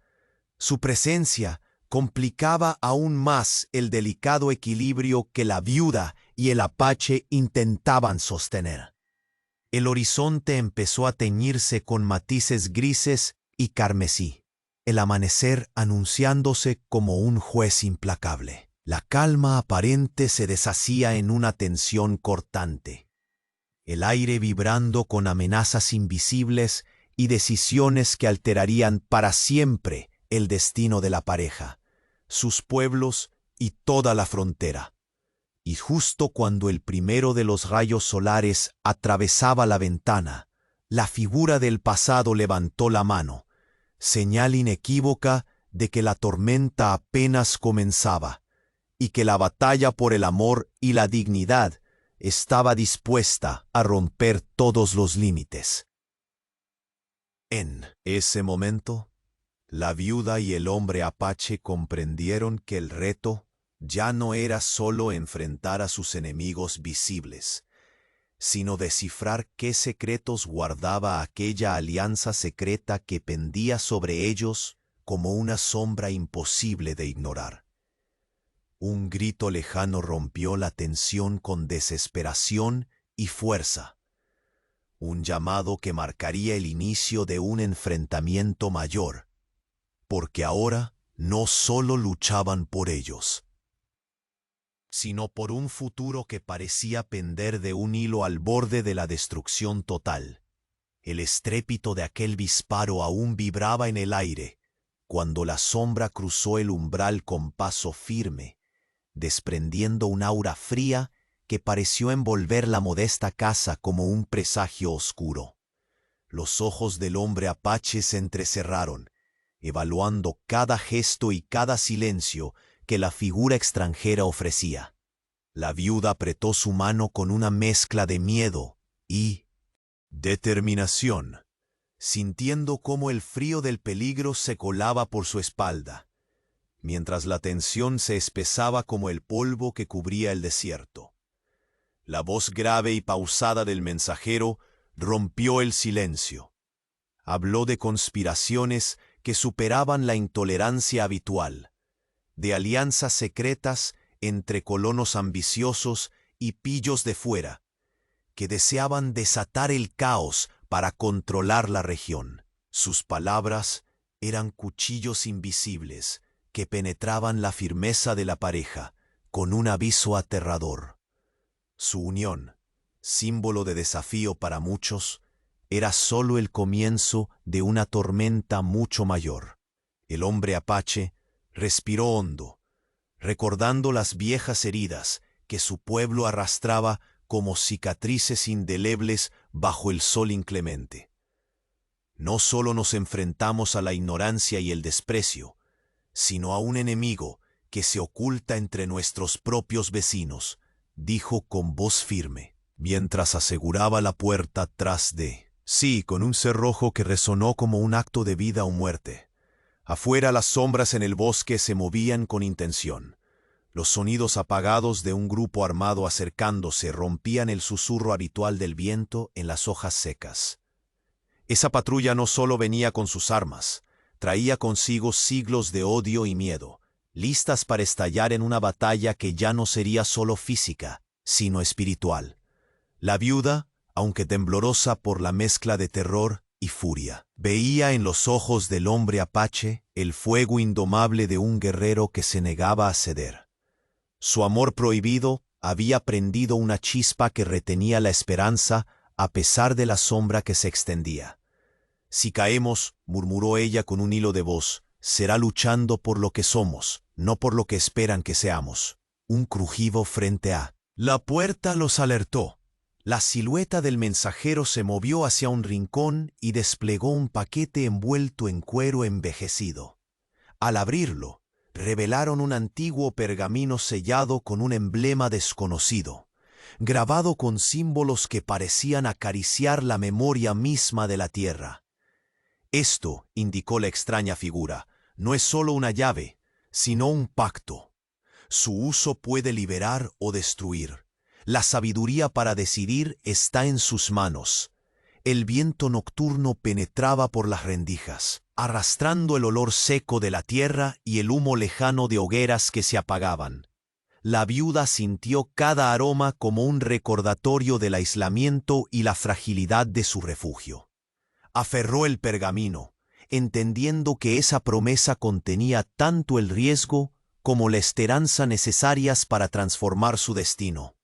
Su presencia complicaba aún más el delicado equilibrio que la viuda y el apache intentaban sostener. El horizonte empezó a teñirse con matices grises y carmesí, el amanecer anunciándose como un juez implacable. La calma aparente se deshacía en una tensión cortante, el aire vibrando con amenazas invisibles y decisiones que alterarían para siempre el destino de la pareja. sus pueblos y toda la frontera. Y justo cuando el primero de los rayos solares atravesaba la ventana, la figura del pasado levantó la mano, señal inequívoca de que la tormenta apenas comenzaba y que la batalla por el amor y la dignidad estaba dispuesta a romper todos los límites. En ese momento, la viuda y el hombre apache comprendieron que el reto ya no era solo enfrentar a sus enemigos visibles, sino descifrar qué secretos guardaba aquella alianza secreta que pendía sobre ellos como una sombra imposible de ignorar. Un grito lejano rompió la tensión con desesperación y fuerza. Un llamado que marcaría el inicio de un enfrentamiento mayor, porque ahora no solo luchaban por ellos, sino por un futuro que parecía pender de un hilo al borde de la destrucción total. El estrépito de aquel disparo aún vibraba en el aire, cuando la sombra cruzó el umbral con paso firme, desprendiendo un aura fría que pareció envolver la modesta casa como un presagio oscuro. Los ojos del hombre apache se entrecerraron, evaluando cada gesto y cada silencio que la figura extranjera ofrecía. La viuda apretó su mano con una mezcla de miedo y determinación, sintiendo cómo el frío del peligro se colaba por su espalda, mientras la tensión se espesaba como el polvo que cubría el desierto. La voz grave y pausada del mensajero rompió el silencio. Habló de conspiraciones que superaban la intolerancia habitual, de alianzas secretas entre colonos ambiciosos y pillos de fuera, que deseaban desatar el caos para controlar la región. Sus palabras eran cuchillos invisibles que penetraban la firmeza de la pareja con un aviso aterrador. Su unión, símbolo de desafío para muchos, era solo el comienzo de una tormenta mucho mayor. El hombre apache respiró hondo, recordando las viejas heridas que su pueblo arrastraba como cicatrices indelebles bajo el sol inclemente. No solo nos enfrentamos a la ignorancia y el desprecio, sino a un enemigo que se oculta entre nuestros propios vecinos, dijo con voz firme, mientras aseguraba la puerta tras de sí, con un cerrojo que resonó como un acto de vida o muerte. Afuera las sombras en el bosque se movían con intención. Los sonidos apagados de un grupo armado acercándose rompían el susurro habitual del viento en las hojas secas. Esa patrulla no solo venía con sus armas, traía consigo siglos de odio y miedo, listas para estallar en una batalla que ya no sería solo física, sino espiritual. La viuda, aunque temblorosa por la mezcla de terror y furia, veía en los ojos del hombre apache el fuego indomable de un guerrero que se negaba a ceder. Su amor prohibido había prendido una chispa que retenía la esperanza a pesar de la sombra que se extendía. Si caemos, murmuró ella con un hilo de voz, será luchando por lo que somos, no por lo que esperan que seamos. Un crujido frente a la puerta los alertó. La silueta del mensajero se movió hacia un rincón y desplegó un paquete envuelto en cuero envejecido. Al abrirlo, revelaron un antiguo pergamino sellado con un emblema desconocido, grabado con símbolos que parecían acariciar la memoria misma de la tierra. Esto, indicó la extraña figura, no es solo una llave, sino un pacto. Su uso puede liberar o destruir. La sabiduría para decidir está en sus manos. El viento nocturno penetraba por las rendijas, arrastrando el olor seco de la tierra y el humo lejano de hogueras que se apagaban. La viuda sintió cada aroma como un recordatorio del aislamiento y la fragilidad de su refugio. Aferró el pergamino, entendiendo que esa promesa contenía tanto el riesgo como la esperanza necesarias para transformar su destino.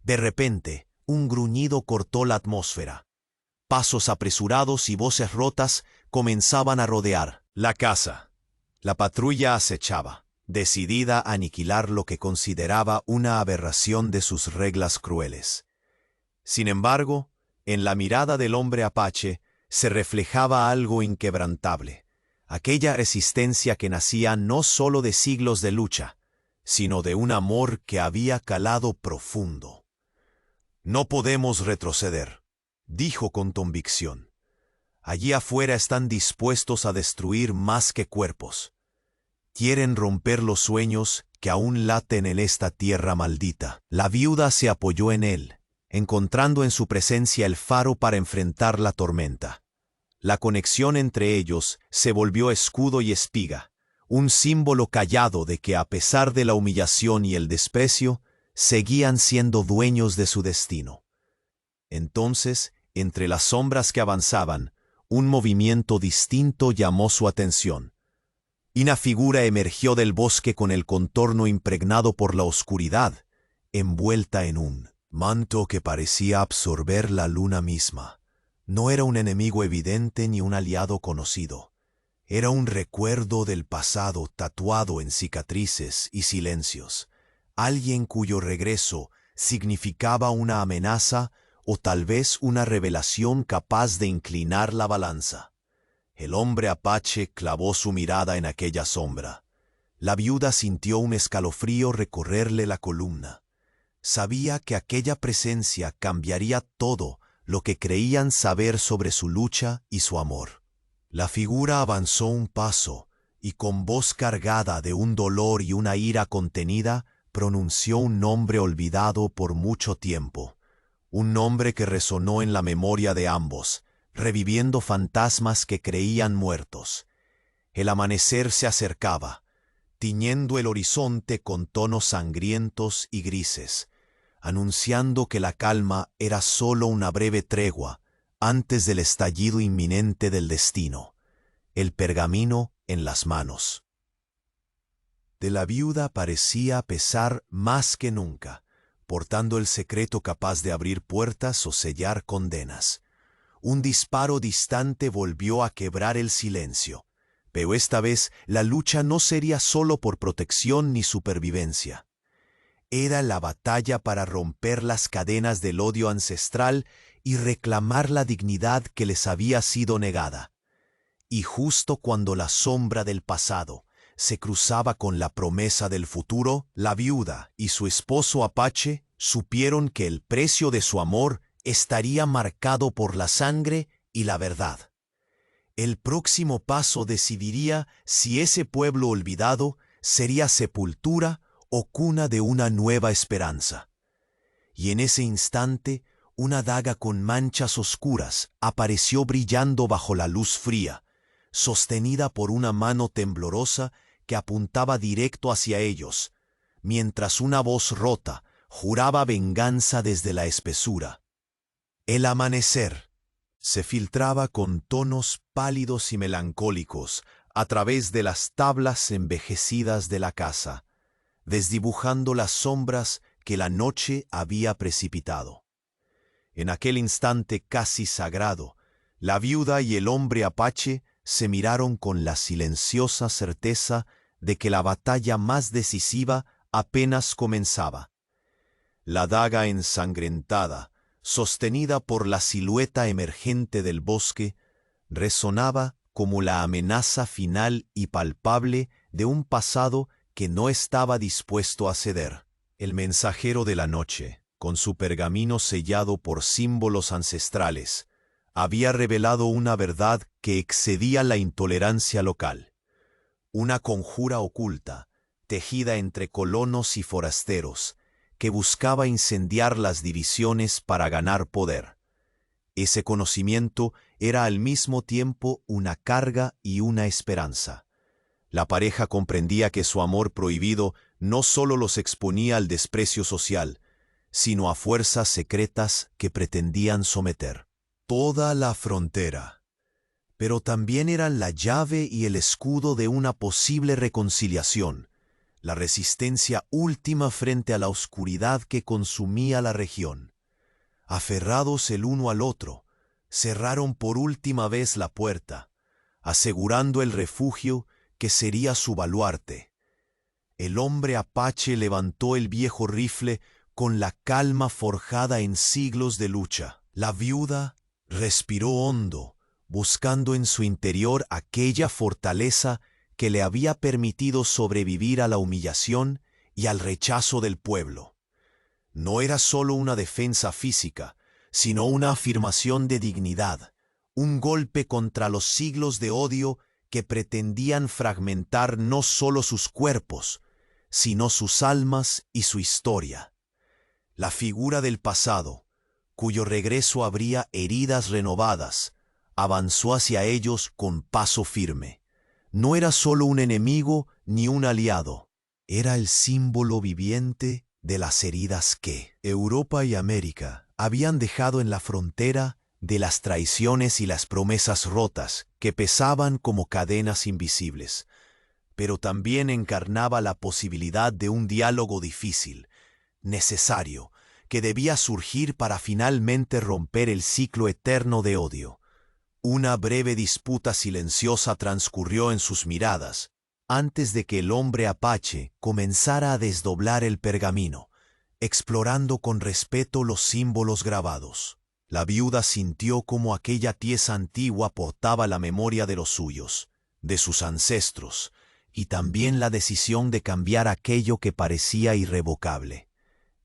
De repente, un gruñido cortó la atmósfera. Pasos apresurados y voces rotas comenzaban a rodear la casa. La patrulla acechaba, decidida a aniquilar lo que consideraba una aberración de sus reglas crueles. Sin embargo, en la mirada del hombre apache se reflejaba algo inquebrantable, aquella resistencia que nacía no solo de siglos de lucha, sino de un amor que había calado profundo. «No podemos retroceder», dijo con convicción. «Allí afuera están dispuestos a destruir más que cuerpos. Quieren romper los sueños que aún laten en esta tierra maldita». La viuda se apoyó en él, encontrando en su presencia el faro para enfrentar la tormenta. La conexión entre ellos se volvió escudo y espiga, un símbolo callado de que a pesar de la humillación y el desprecio, seguían siendo dueños de su destino. Entonces, entre las sombras que avanzaban, un movimiento distinto llamó su atención. Una figura emergió del bosque con el contorno impregnado por la oscuridad, envuelta en un manto que parecía absorber la luna misma. No era un enemigo evidente ni un aliado conocido. Era un recuerdo del pasado tatuado en cicatrices y silencios. Alguien cuyo regreso significaba una amenaza o tal vez una revelación capaz de inclinar la balanza. El hombre apache clavó su mirada en aquella sombra. La viuda sintió un escalofrío recorrerle la columna. Sabía que aquella presencia cambiaría todo lo que creían saber sobre su lucha y su amor. La figura avanzó un paso y con voz cargada de un dolor y una ira contenida, pronunció un nombre olvidado por mucho tiempo. Un nombre que resonó en la memoria de ambos, reviviendo fantasmas que creían muertos. El amanecer se acercaba, tiñendo el horizonte con tonos sangrientos y grises, anunciando que la calma era sólo una breve tregua antes del estallido inminente del destino. El pergamino en las manos. De la viuda parecía pesar más que nunca, portando el secreto capaz de abrir puertas o sellar condenas. Un disparo distante volvió a quebrar el silencio, pero esta vez la lucha no sería solo por protección ni supervivencia. Era la batalla para romper las cadenas del odio ancestral y reclamar la dignidad que les había sido negada. Y justo cuando la sombra del pasado se cruzaba con la promesa del futuro, la viuda y su esposo apache supieron que el precio de su amor estaría marcado por la sangre y la verdad. El próximo paso decidiría si ese pueblo olvidado sería sepultura o cuna de una nueva esperanza. Y en ese instante, una daga con manchas oscuras apareció brillando bajo la luz fría, sostenida por una mano temblorosa que apuntaba directo hacia ellos, mientras una voz rota juraba venganza desde la espesura. El amanecer se filtraba con tonos pálidos y melancólicos a través de las tablas envejecidas de la casa, desdibujando las sombras que la noche había precipitado. En aquel instante casi sagrado, la viuda y el hombre apache se miraron con la silenciosa certeza de que la batalla más decisiva apenas comenzaba. La daga ensangrentada, sostenida por la silueta emergente del bosque, resonaba como la amenaza final y palpable de un pasado que no estaba dispuesto a ceder. El mensajero de la noche, con su pergamino sellado por símbolos ancestrales, había revelado una verdad que excedía la intolerancia local. Una conjura oculta, tejida entre colonos y forasteros, que buscaba incendiar las divisiones para ganar poder. Ese conocimiento era al mismo tiempo una carga y una esperanza. La pareja comprendía que su amor prohibido no solo los exponía al desprecio social, sino a fuerzas secretas que pretendían someter toda la frontera. Pero también eran la llave y el escudo de una posible reconciliación, la resistencia última frente a la oscuridad que consumía la región. Aferrados el uno al otro, cerraron por última vez la puerta, asegurando el refugio que sería su baluarte. El hombre apache levantó el viejo rifle con la calma forjada en siglos de lucha. La viuda respiró hondo, buscando en su interior aquella fortaleza que le había permitido sobrevivir a la humillación y al rechazo del pueblo. No era solo una defensa física, sino una afirmación de dignidad, un golpe contra los siglos de odio que pretendían fragmentar no solo sus cuerpos, sino sus almas y su historia. La figura del pasado, cuyo regreso abría heridas renovadas, avanzó hacia ellos con paso firme. No era solo un enemigo ni un aliado, era el símbolo viviente de las heridas que Europa y América habían dejado en la frontera, de las traiciones y las promesas rotas que pesaban como cadenas invisibles, pero también encarnaba la posibilidad de un diálogo difícil, necesario, que debía surgir para finalmente romper el ciclo eterno de odio. Una breve disputa silenciosa transcurrió en sus miradas, antes de que el hombre apache comenzara a desdoblar el pergamino, explorando con respeto los símbolos grabados. La viuda sintió cómo aquella pieza antigua portaba la memoria de los suyos, de sus ancestros, y también la decisión de cambiar aquello que parecía irrevocable.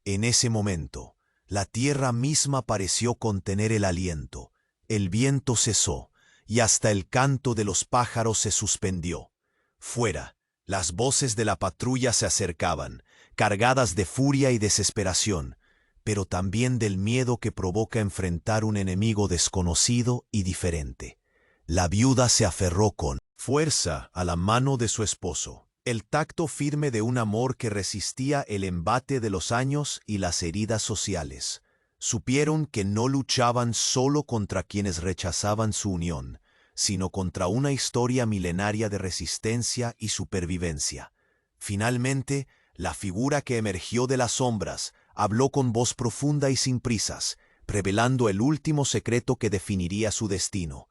En ese momento, la tierra misma pareció contener el aliento, el viento cesó, y hasta el canto de los pájaros se suspendió. Fuera, las voces de la patrulla se acercaban, cargadas de furia y desesperación, pero también del miedo que provoca enfrentar un enemigo desconocido y diferente. La viuda se aferró con fuerza a la mano de su esposo, el tacto firme de un amor que resistía el embate de los años y las heridas sociales. Supieron que no luchaban solo contra quienes rechazaban su unión, sino contra una historia milenaria de resistencia y supervivencia. Finalmente, la figura que emergió de las sombras habló con voz profunda y sin prisas, revelando el último secreto que definiría su destino.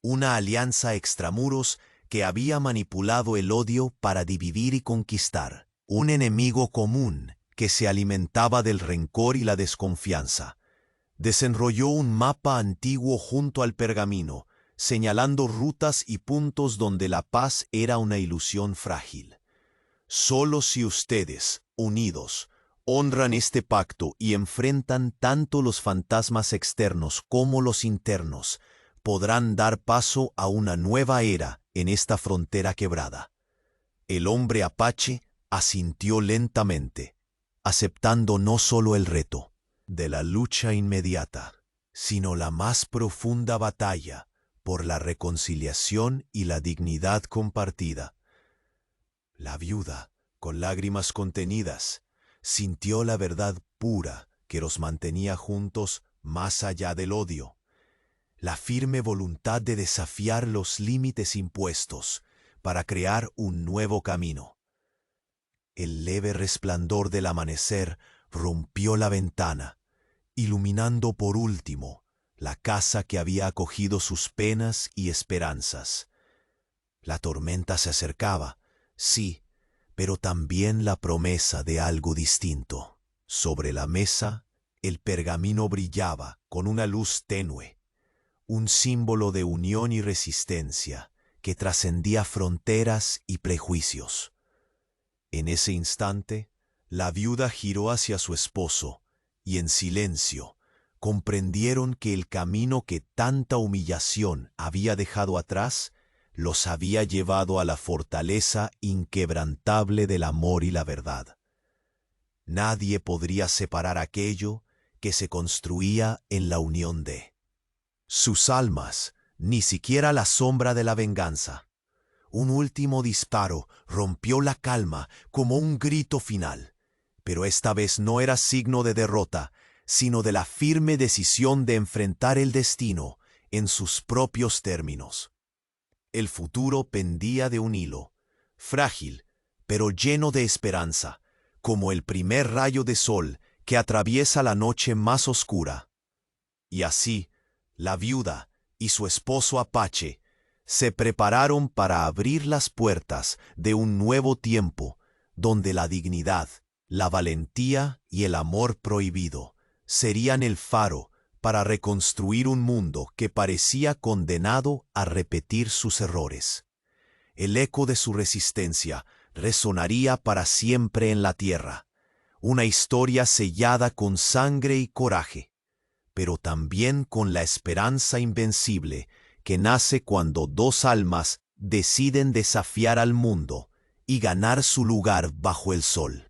Una alianza extramuros que había manipulado el odio para dividir y conquistar. Un enemigo común que se alimentaba del rencor y la desconfianza. Desenrolló un mapa antiguo junto al pergamino, señalando rutas y puntos donde la paz era una ilusión frágil. Solo si ustedes, unidos, honran este pacto y enfrentan tanto los fantasmas externos como los internos, podrán dar paso a una nueva era en esta frontera quebrada. El hombre apache asintió lentamente, aceptando no solo el reto de la lucha inmediata, sino la más profunda batalla por la reconciliación y la dignidad compartida. La viuda, con lágrimas contenidas, sintió la verdad pura que los mantenía juntos más allá del odio, la firme voluntad de desafiar los límites impuestos para crear un nuevo camino. El leve resplandor del amanecer rompió la ventana, iluminando por último la casa que había acogido sus penas y esperanzas. La tormenta se acercaba, sí, pero también la promesa de algo distinto. Sobre la mesa, el pergamino brillaba con una luz tenue, un símbolo de unión y resistencia que trascendía fronteras y prejuicios. En ese instante, la viuda giró hacia su esposo y en silencio comprendieron que el camino que tanta humillación había dejado atrás los había llevado a la fortaleza inquebrantable del amor y la verdad. Nadie podría separar aquello que se construía en la unión de sus almas, ni siquiera la sombra de la venganza. Un último disparo rompió la calma como un grito final, pero esta vez no era signo de derrota, sino de la firme decisión de enfrentar el destino en sus propios términos. El futuro pendía de un hilo, frágil, pero lleno de esperanza, como el primer rayo de sol que atraviesa la noche más oscura. Y así, la viuda y su esposo apache se prepararon para abrir las puertas de un nuevo tiempo, donde la dignidad, la valentía y el amor prohibido serían el faro para reconstruir un mundo que parecía condenado a repetir sus errores. El eco de su resistencia resonaría para siempre en la tierra, una historia sellada con sangre y coraje, pero también con la esperanza invencible que nace cuando dos almas deciden desafiar al mundo y ganar su lugar bajo el sol.